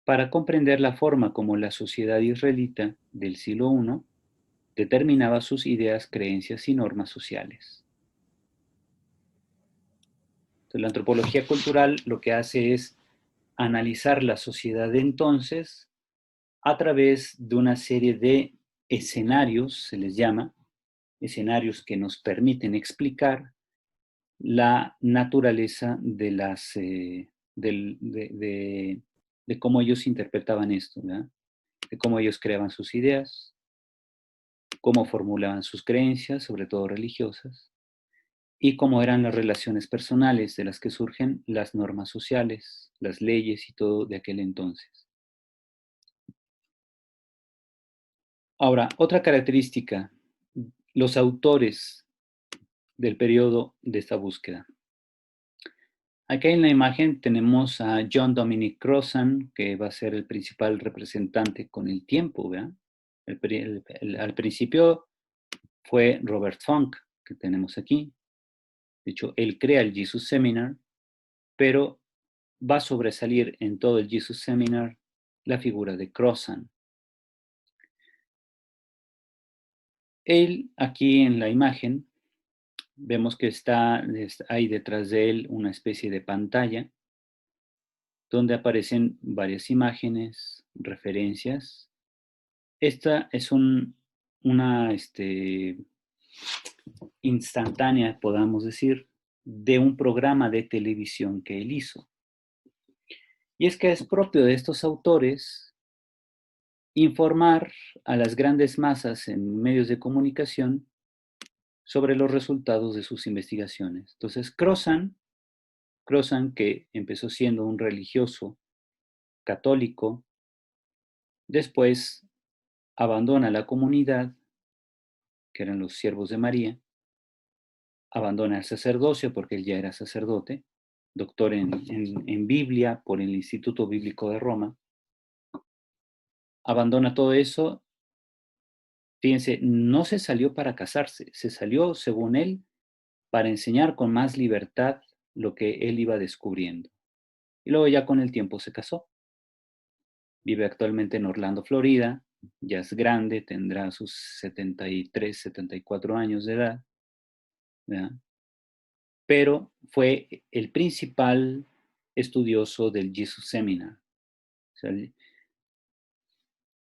para comprender la forma como la sociedad israelita del siglo I determinaba sus ideas, creencias y normas sociales. Entonces, la antropología cultural lo que hace es analizar la sociedad de entonces a través de una serie de escenarios, se les llama, escenarios que nos permiten explicar la naturaleza de las, de cómo ellos interpretaban esto, ¿verdad? De cómo ellos creaban sus ideas, cómo formulaban sus creencias, sobre todo religiosas, y cómo eran las relaciones personales de las que surgen las normas sociales, las leyes y todo de aquel entonces. Ahora, otra característica, los autores del periodo de esta búsqueda. Aquí en la imagen tenemos a John Dominic Crossan, que va a ser el principal representante con el tiempo, ¿verdad? Al principio fue Robert Funk, que tenemos aquí. De hecho, él crea el Jesus Seminar, pero va a sobresalir en todo el Jesus Seminar la figura de Crossan. Él, aquí en la imagen, vemos que hay detrás de él una especie de pantalla donde aparecen varias imágenes, referencias. Esta es una instantánea, podamos decir, de un programa de televisión que él hizo. Y es que es propio de estos autores informar a las grandes masas en medios de comunicación sobre los resultados de sus investigaciones. Entonces, Crossan, que empezó siendo un religioso católico, después abandona la comunidad, que eran los siervos de María, abandona el sacerdocio porque él ya era sacerdote, doctor en Biblia por el Instituto Bíblico de Roma, abandona todo eso. Fíjense, no se salió para casarse, se salió, según él, para enseñar con más libertad lo que él iba descubriendo. Y luego ya con el tiempo se casó. Vive actualmente en Orlando, Florida, ya es grande, tendrá sus 73, 74 años de edad, ¿verdad? Pero fue el principal estudioso del Jesus Seminar. O sea,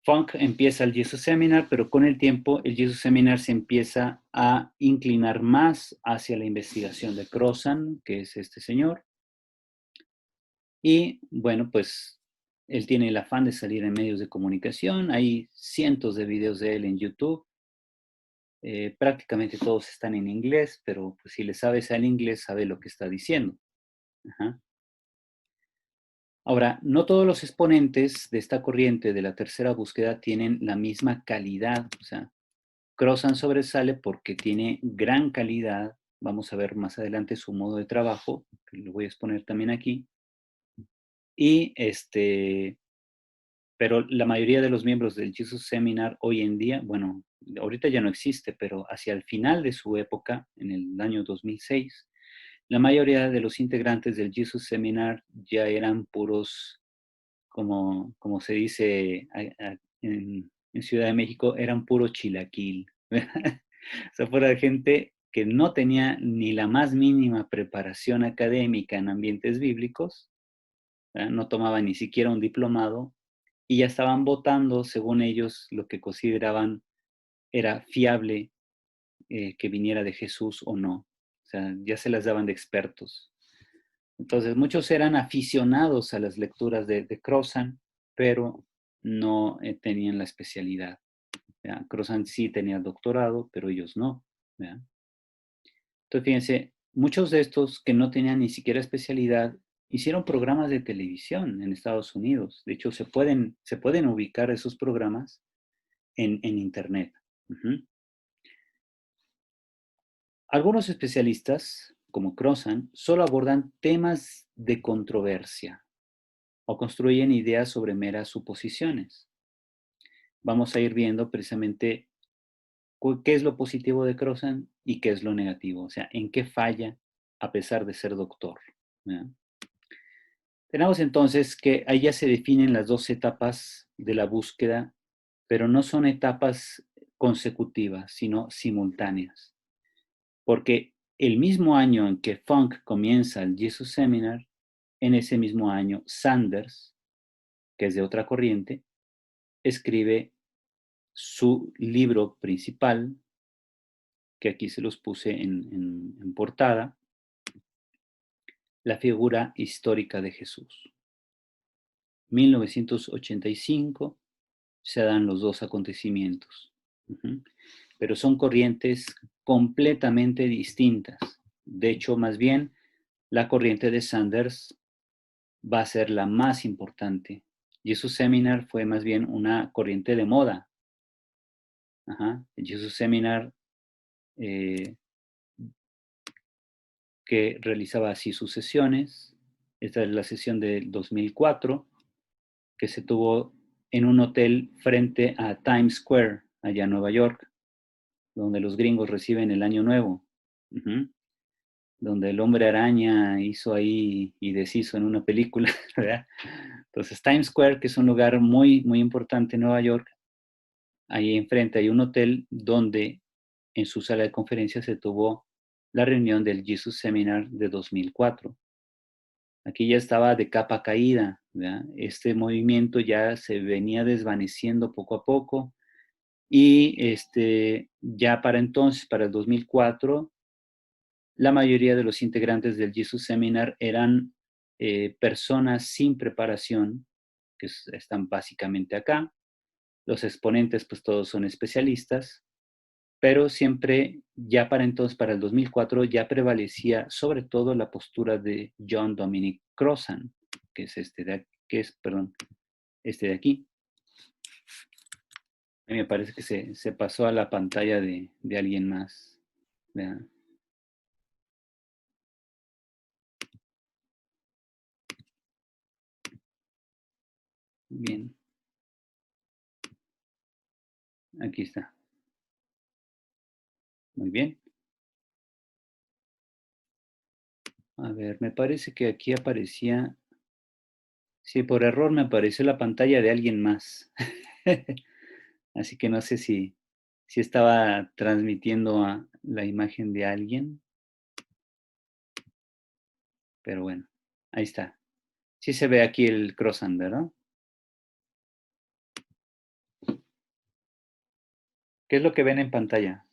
Funk empieza el Jesus Seminar, pero con el tiempo el Jesus Seminar se empieza a inclinar más hacia la investigación de Crossan, que es este señor. Y bueno, pues él tiene el afán de salir en medios de comunicación. Hay cientos de videos de él en YouTube. Prácticamente todos están en inglés, pero pues, si le sabes al inglés, sabe lo que está diciendo. Ajá. Ahora, no todos los exponentes de esta corriente de la tercera búsqueda tienen la misma calidad. O sea, Crossan sobresale porque tiene gran calidad. Vamos a ver más adelante su modo de trabajo, que lo voy a exponer también aquí. Y Pero la mayoría de los miembros del Jesus Seminar hoy en día, bueno, ahorita ya no existe, pero hacia el final de su época, en el año 2006, la mayoría de los integrantes del Jesus Seminar ya eran puros, como se dice en Ciudad de México, eran puro chilaquil. O sea, fuera gente que no tenía ni la más mínima preparación académica en ambientes bíblicos, ¿verdad? No tomaba ni siquiera un diplomado y ya estaban votando, según ellos, lo que consideraban era fiable que viniera de Jesús o no. O sea, ya se las daban de expertos. Entonces, muchos eran aficionados a las lecturas de Crozan, pero no tenían la especialidad. Crozan sí tenía doctorado, pero ellos no. ¿Verdad? Entonces, fíjense, muchos de estos que no tenían ni siquiera especialidad hicieron programas de televisión en Estados Unidos. De hecho, se pueden ubicar esos programas en Internet. Uh-huh. Algunos especialistas, como Crozan, solo abordan temas de controversia o construyen ideas sobre meras suposiciones. Vamos a ir viendo precisamente qué es lo positivo de Crozan y qué es lo negativo, o sea, en qué falla a pesar de ser doctor. ¿Verdad? Tenemos entonces que ahí ya se definen las dos etapas de la búsqueda, pero no son etapas consecutivas, sino simultáneas. Porque el mismo año en que Funk comienza el Jesus Seminar, en ese mismo año Sanders, que es de otra corriente, escribe su libro principal, que aquí se los puse en portada, La figura histórica de Jesús. 1985 se dan los dos acontecimientos. Uh-huh. Pero son corrientes completamente distintas. De hecho, más bien, la corriente de Sanders va a ser la más importante. Jesus Seminar fue más bien una corriente de moda. Ajá. El Jesus Seminar que realizaba así sus sesiones. Esta es la sesión del 2004, que se tuvo en un hotel frente a Times Square, allá en Nueva York, donde los gringos reciben el Año Nuevo. Uh-huh. Donde el hombre araña hizo ahí y deshizo en una película, ¿verdad? Entonces, Times Square, que es un lugar muy, muy importante en Nueva York, ahí enfrente hay un hotel donde en su sala de conferencias se tuvo la reunión del Jesus Seminar de 2004. Aquí ya estaba de capa caída, ¿verdad? Este movimiento ya se venía desvaneciendo poco a poco y ya para entonces, para el 2004, la mayoría de los integrantes del Jesus Seminar eran personas sin preparación, que están básicamente acá. Los exponentes, pues todos son especialistas, pero siempre, ya para entonces, para el 2004, ya prevalecía sobre todo la postura de John Dominic Crozan, que es este de aquí. A mí me parece que se pasó a la pantalla de alguien más. Vean. Bien. Aquí está. Muy bien. A ver, me parece que aquí aparecía. Sí, por error me apareció la pantalla de alguien más. Así que no sé si estaba transmitiendo a la imagen de alguien. Pero bueno, ahí está. Sí se ve aquí el croissant, ¿verdad? ¿Qué es lo que ven en pantalla?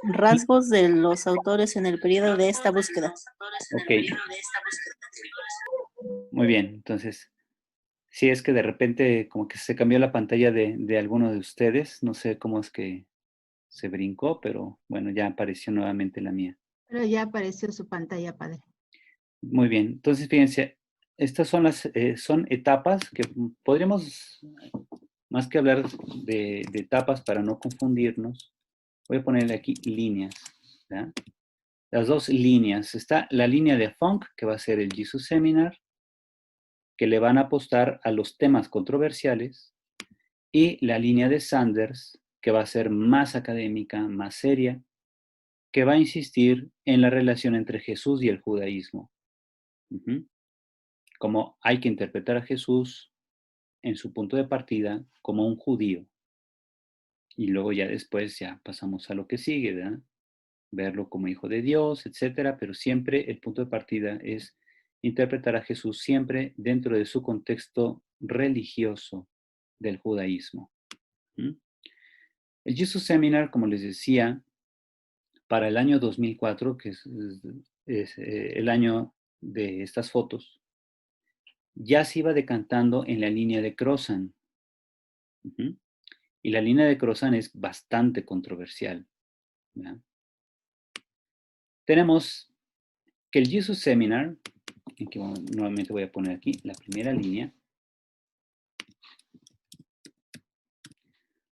Rasgos de los autores en el periodo de esta búsqueda. Ok. Muy bien, entonces, si es que de repente como que se cambió la pantalla de alguno de ustedes, no sé cómo es que se brincó, pero bueno, ya apareció nuevamente la mía. Pero ya apareció su pantalla, padre. Muy bien, entonces fíjense, estas son son etapas que podríamos, más que hablar de etapas para no confundirnos, voy a ponerle aquí líneas, ¿verdad? las dos líneas. Está la línea de Funk, que va a ser el Jesus Seminar, que le van a apostar a los temas controversiales, y la línea de Sanders, que va a ser más académica, más seria, que va a insistir en la relación entre Jesús y el judaísmo. Como hay que interpretar a Jesús en su punto de partida como un judío. Y luego ya después ya pasamos a lo que sigue, ¿verdad? Verlo como hijo de Dios, etcétera, pero siempre el punto de partida es interpretar a Jesús siempre dentro de su contexto religioso del judaísmo. El Jesus Seminar, como les decía, para el año 2004, que es el año de estas fotos, ya se iba decantando en la línea de Crozan. Y la línea de Crozan es bastante controversial, ¿verdad? Tenemos que el Jesus Seminar, que nuevamente voy a poner aquí la primera línea.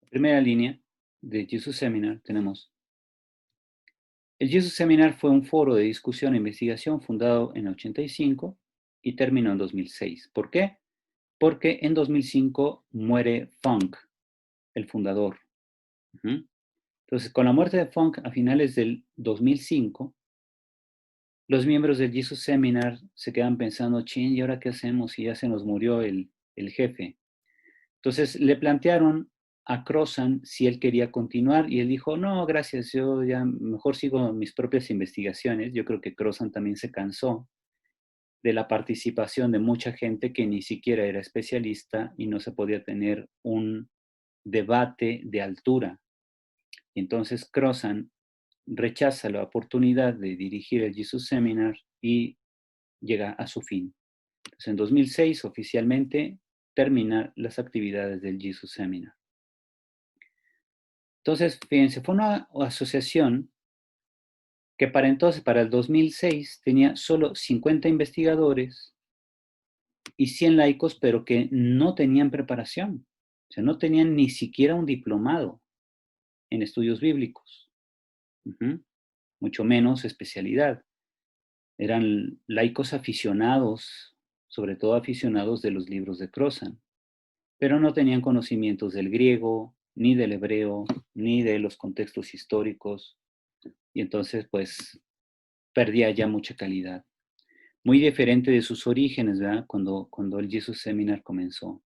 La primera línea de Jesus Seminar tenemos: el Jesus Seminar fue un foro de discusión e investigación fundado en 85 y terminó en 2006. ¿Por qué? Porque en 2005 muere Funk, el fundador. Entonces, con la muerte de Funk a finales del 2005, los miembros del Jesus Seminar se quedan pensando, ¿y ahora qué hacemos si ya se nos murió el jefe? Entonces le plantearon a Crozan si él quería continuar y él dijo, no, gracias, yo ya mejor sigo mis propias investigaciones. Yo creo que Crozan también se cansó de la participación de mucha gente que ni siquiera era especialista y no se podía tener un debate de altura. Y entonces Crozan rechaza la oportunidad de dirigir el Jesus Seminar y llega a su fin. Entonces, en 2006 oficialmente termina las actividades del Jesus Seminar. Entonces, fíjense, fue una asociación que para entonces, para el 2006, tenía solo 50 investigadores y 100 laicos, pero que no tenían preparación. O sea, no tenían ni siquiera un diplomado en estudios bíblicos. Mucho menos especialidad. Eran laicos aficionados, sobre todo aficionados de los libros de Crozan, pero no tenían conocimientos del griego, ni del hebreo, ni de los contextos históricos, y entonces pues perdía ya mucha calidad. Muy diferente de sus orígenes, ¿verdad? Cuando el Jesus Seminar comenzó.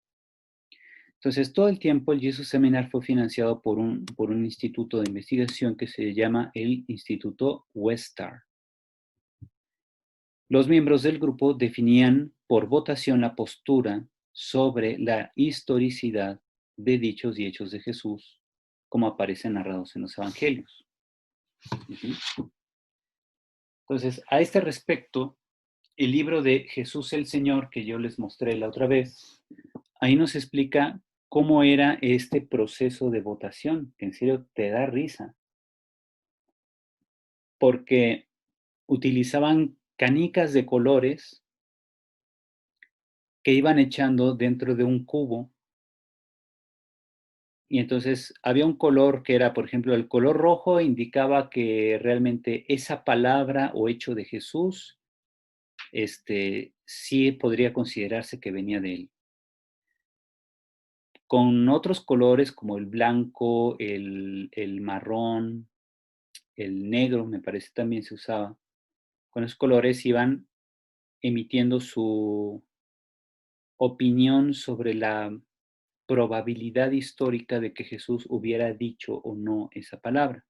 Entonces, todo el tiempo el Jesus Seminar fue financiado por un instituto de investigación que se llama el Instituto Westar. Los miembros del grupo definían por votación la postura sobre la historicidad de dichos y hechos de Jesús, como aparecen narrados en los evangelios. Entonces, a este respecto, el libro de Jesús el Señor, que yo les mostré la otra vez, ahí nos explica cómo era este proceso de votación, que en serio te da risa, porque utilizaban canicas de colores que iban echando dentro de un cubo. Y entonces había un color que era, por ejemplo, el color rojo indicaba que realmente esa palabra o hecho de Jesús, sí podría considerarse que venía de él. Con otros colores como el blanco, el marrón, el negro, me parece también se usaba. Con esos colores iban emitiendo su opinión sobre la probabilidad histórica de que Jesús hubiera dicho o no esa palabra,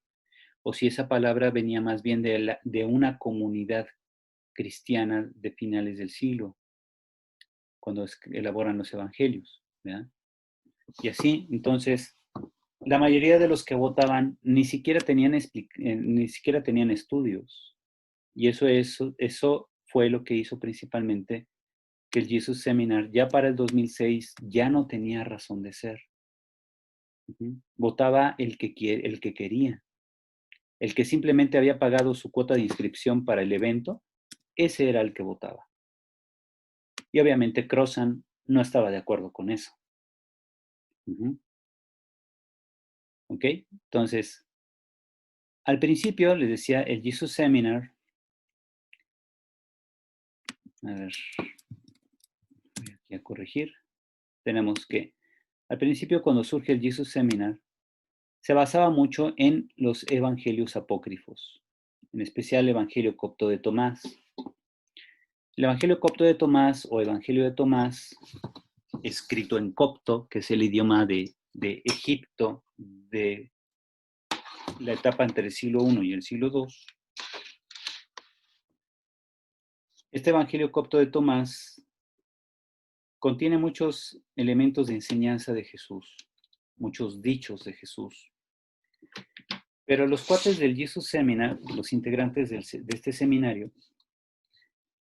o si esa palabra venía más bien de una comunidad cristiana de finales del siglo, cuando elaboran los evangelios, ¿verdad? Y así, entonces, la mayoría de los que votaban ni siquiera tenían estudios, y eso fue lo que hizo principalmente que el Jesus Seminar ya para el 2006 ya no tenía razón de ser. Votaba el que quería. El que simplemente había pagado su cuota de inscripción para el evento, ese era el que votaba. Y obviamente Crozan no estaba de acuerdo con eso. ¿Ok? Entonces, Al principio, les decía, el Jesus Seminar, a ver, voy aquí a corregir, tenemos que, al principio cuando surge el Jesus Seminar, se basaba mucho en los evangelios apócrifos, en especial el Evangelio copto de Tomás. El Evangelio copto de Tomás o Evangelio de Tomás, escrito en copto, que es el idioma de Egipto, de la etapa entre el siglo I y el siglo II. Este Evangelio copto de Tomás contiene muchos elementos de enseñanza de Jesús, muchos dichos de Jesús. Pero los cuates del Jesus Seminar, los integrantes de este seminario,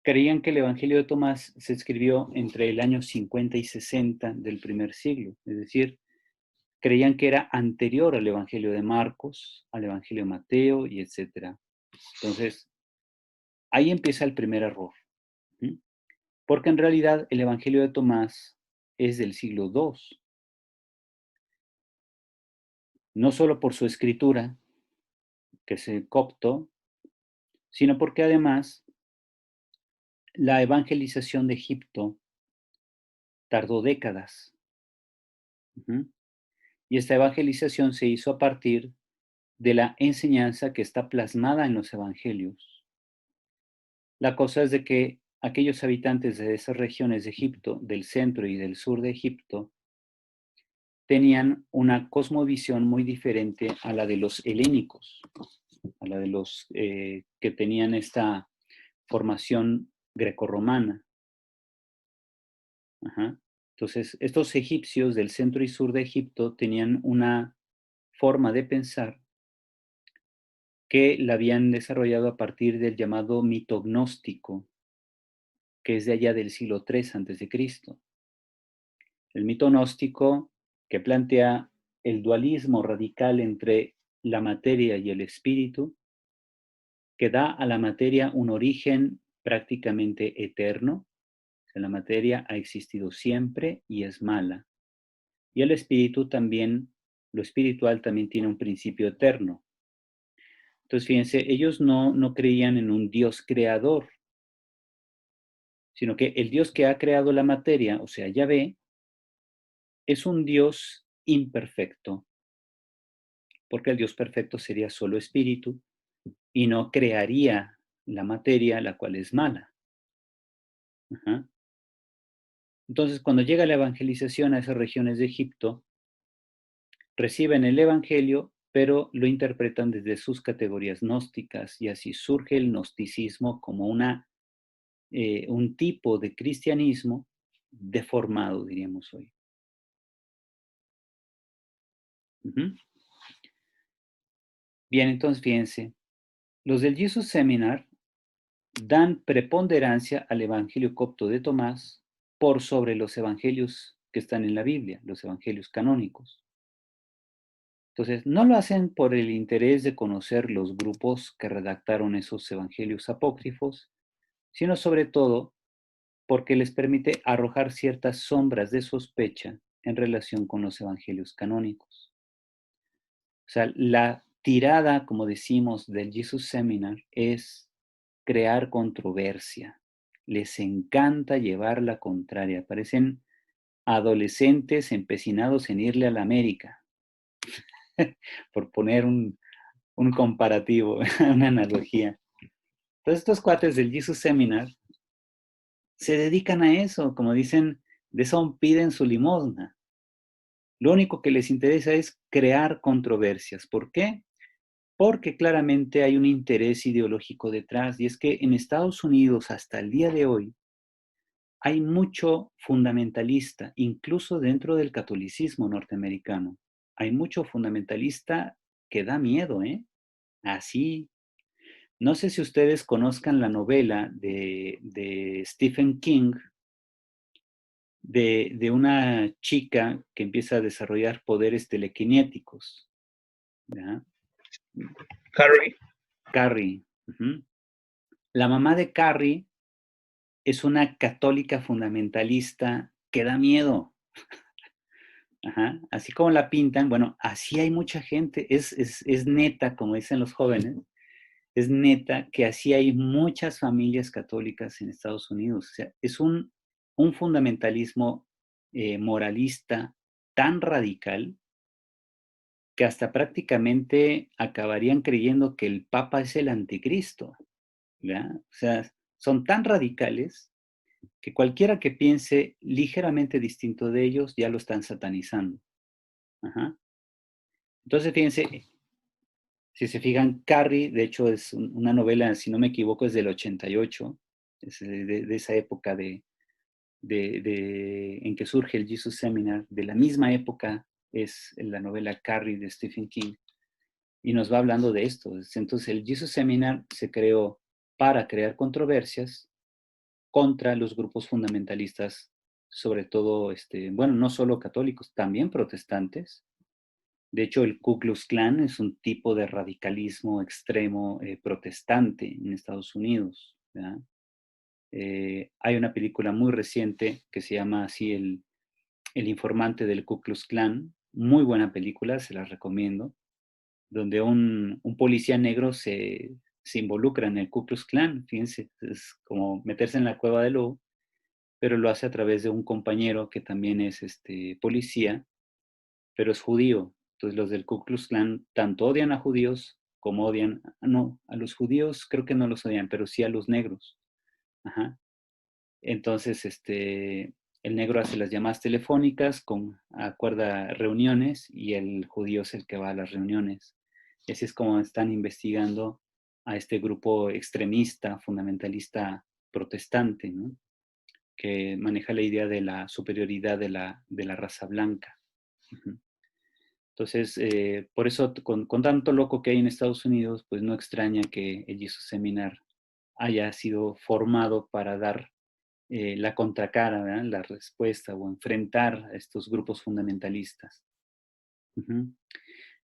creían que el Evangelio de Tomás se escribió entre el año 50 y 60 del primer siglo, es decir, creían que era anterior al Evangelio de Marcos, al Evangelio de Mateo y etcétera. Entonces, ahí empieza el primer error, ¿sí? Porque en realidad el Evangelio de Tomás es del siglo II, no solo por su escritura, que es el copto, sino porque además la evangelización de Egipto tardó décadas. Y esta evangelización se hizo a partir de la enseñanza que está plasmada en los evangelios. La cosa es de que aquellos habitantes de esas regiones de Egipto, del centro y del sur de Egipto, tenían una cosmovisión muy diferente a la de los helénicos, a la de los que tenían esta formación grecorromana. Entonces, estos egipcios del centro y sur de Egipto tenían una forma de pensar que la habían desarrollado a partir del llamado mito gnóstico, que es de allá del siglo III a.C. El mito gnóstico que plantea el dualismo radical entre la materia y el espíritu, que da a la materia un origen prácticamente eterno. La materia ha existido siempre y es mala. Y el espíritu también, lo espiritual también tiene un principio eterno. Entonces, fíjense, ellos no creían en un Dios creador, sino que el Dios que ha creado la materia, o sea, Yahvé, es un Dios imperfecto, porque el Dios perfecto sería solo espíritu y no crearía la materia, la cual es mala. Entonces, cuando llega la evangelización a esas regiones de Egipto, reciben el evangelio, pero lo interpretan desde sus categorías gnósticas, y así surge el gnosticismo como un tipo de cristianismo deformado, diríamos hoy. Bien, entonces fíjense, los del Jesus Seminar dan preponderancia al Evangelio copto de Tomás por sobre los evangelios que están en la Biblia, los evangelios canónicos. Entonces, no lo hacen por el interés de conocer los grupos que redactaron esos evangelios apócrifos, sino sobre todo porque les permite arrojar ciertas sombras de sospecha en relación con los evangelios canónicos. O sea, la tirada, como decimos, del Jesus Seminar es crear controversia. Les encanta llevar la contraria. Parecen adolescentes empecinados en irle a la América, por poner un comparativo, una analogía. Entonces, estos cuates del Jesus Seminar se dedican a eso, como dicen, de eso piden su limosna. Lo único que les interesa es crear controversias. ¿Por qué? Porque claramente hay un interés ideológico detrás, y es que en Estados Unidos hasta el día de hoy hay mucho fundamentalista, incluso dentro del catolicismo norteamericano. Hay mucho fundamentalista que da miedo, ¿eh? Así. No sé si ustedes conozcan la novela de Stephen King, de una chica que empieza a desarrollar poderes telequinéticos. ¿Ya? Carrie. La mamá de Carrie es una católica fundamentalista que da miedo. Ajá, así como la pintan, bueno, así hay mucha gente, es neta, como dicen los jóvenes, es neta que así hay muchas familias católicas en Estados Unidos. O sea, es un fundamentalismo moralista tan radical que hasta prácticamente acabarían creyendo que el Papa es el anticristo, ¿verdad? O sea, son tan radicales que cualquiera que piense ligeramente distinto de ellos ya lo están satanizando. Ajá. Entonces, fíjense, si se fijan, Carrie, de hecho, es una novela, si no me equivoco, es del 88, es de esa época en que surge el Jesus Seminar, de la misma época es la novela Carrie de Stephen King, y nos va hablando de esto. Entonces, el Jesus Seminar se creó para crear controversias contra los grupos fundamentalistas, sobre todo, bueno, no solo católicos, también protestantes. De hecho, el Ku Klux Klan es un tipo de radicalismo extremo protestante en Estados Unidos, ¿verdad? Hay una película muy reciente que se llama así El informante del Ku Klux Klan, muy buena película, se la recomiendo, donde un policía negro se involucra en el Ku Klux Klan. Fíjense, es como meterse en la cueva de lobo, pero lo hace a través de un compañero que también es policía, pero es judío. Entonces los del Ku Klux Klan tanto odian a judíos como odian, no, a los judíos creo que no los odian, pero sí a los negros. Ajá. Entonces, el negro hace las llamadas telefónicas, acuerda reuniones y el judío es el que va a las reuniones. Y así es como están investigando a este grupo extremista, fundamentalista protestante, ¿no? Que maneja la idea de la superioridad de la raza blanca. Uh-huh. Entonces, por eso, con tanto loco que hay en Estados Unidos, pues no extraña que el Jesus Seminar haya sido formado para dar la contracara, ¿verdad? La respuesta o enfrentar a estos grupos fundamentalistas. Uh-huh.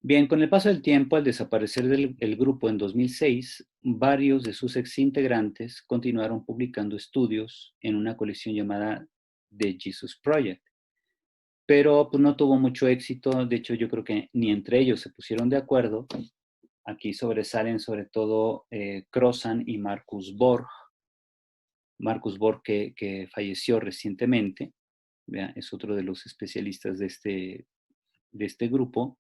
Bien, con el paso del tiempo, al desaparecer el grupo en 2006, varios de sus exintegrantes continuaron publicando estudios en una colección llamada The Jesus Project, pero pues, no tuvo mucho éxito. De hecho, yo creo que ni entre ellos se pusieron de acuerdo. Aquí sobresalen sobre todo Crozan y Marcus Borg. Marcus Borg, que falleció recientemente, ¿verdad? Es otro de los especialistas de este grupo.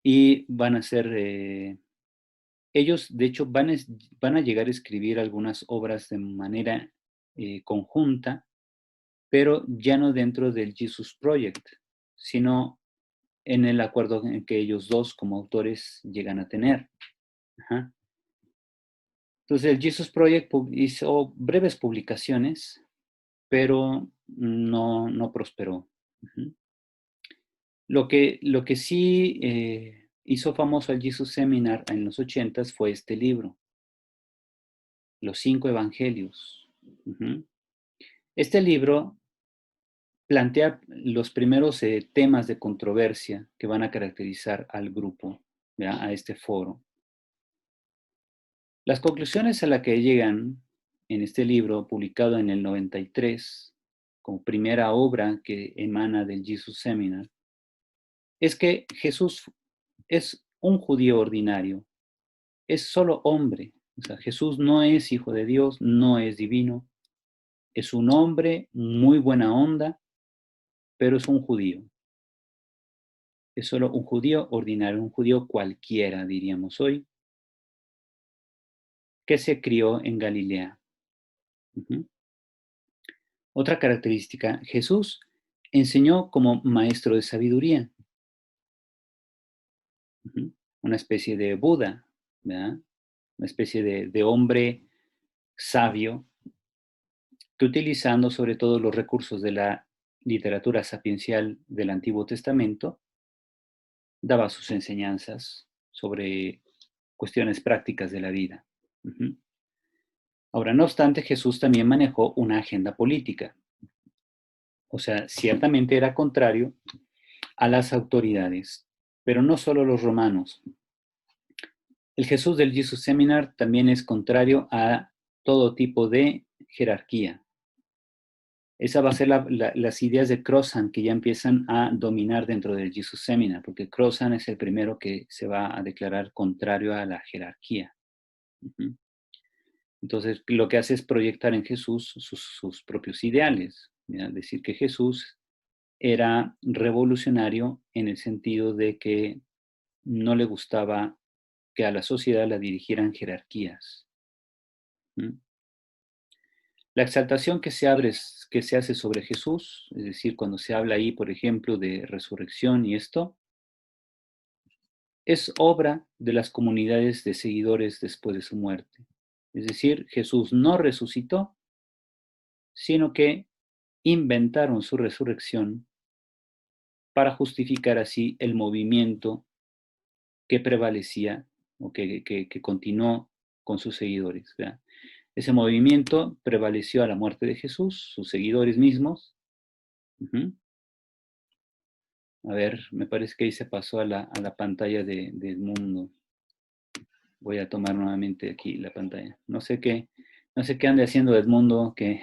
Y van a ser, ellos de hecho van a llegar a escribir algunas obras de manera conjunta, pero ya no dentro del Jesus Project, sino en el acuerdo en que ellos dos como autores llegan a tener. Ajá. Entonces el Jesus Project hizo breves publicaciones, pero no prosperó. Uh-huh. Lo que sí hizo famoso al Jesus Seminar en los 80s fue este libro, Los 5 Evangelios. Uh-huh. Este libro plantea los primeros temas de controversia que van a caracterizar al grupo, ¿ya? A este foro. Las conclusiones a las que llegan en este libro, publicado en el 93, como primera obra que emana del Jesus Seminar, es que Jesús es un judío ordinario, es solo hombre. O sea, Jesús no es hijo de Dios, no es divino, es un hombre muy buena onda, pero es un judío. Es solo un judío ordinario, un judío cualquiera, diríamos hoy, que se crió en Galilea. Uh-huh. Otra característica, Jesús enseñó como maestro de sabiduría. Uh-huh. Una especie de Buda, ¿verdad? Una especie de hombre sabio que utilizando sobre todo los recursos de la literatura sapiencial del Antiguo Testamento, daba sus enseñanzas sobre cuestiones prácticas de la vida. Uh-huh. Ahora, no obstante, Jesús también manejó una agenda política. O sea, ciertamente era contrario a las autoridades, pero no solo los romanos. El Jesús del Jesus Seminar también es contrario a todo tipo de jerarquía. Esa va a ser las ideas de Crozan que ya empiezan a dominar dentro del Jesus Seminar, porque Crozan es el primero que se va a declarar contrario a la jerarquía. Uh-huh. Entonces, lo que hace es proyectar en Jesús sus propios ideales. ¿Ya? Decir que Jesús era revolucionario en el sentido de que no le gustaba que a la sociedad la dirigieran jerarquías. ¿Mm? La exaltación que se hace sobre Jesús, es decir, cuando se habla ahí, por ejemplo, de resurrección y esto, es obra de las comunidades de seguidores después de su muerte. Es decir, Jesús no resucitó, sino que inventaron su resurrección para justificar así el movimiento que prevalecía o que continuó con sus seguidores. ¿Verdad? Ese movimiento prevaleció a la muerte de Jesús, sus seguidores mismos. Uh-huh. A ver, me parece que ahí se pasó a la pantalla de Edmundo. Voy a tomar nuevamente aquí la pantalla. No sé qué ande haciendo Edmundo, que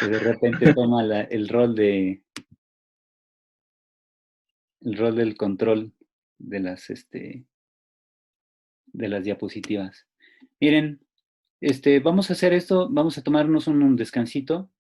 de repente toma el rol del control de las diapositivas. Miren, vamos a hacer esto, vamos a tomarnos un descansito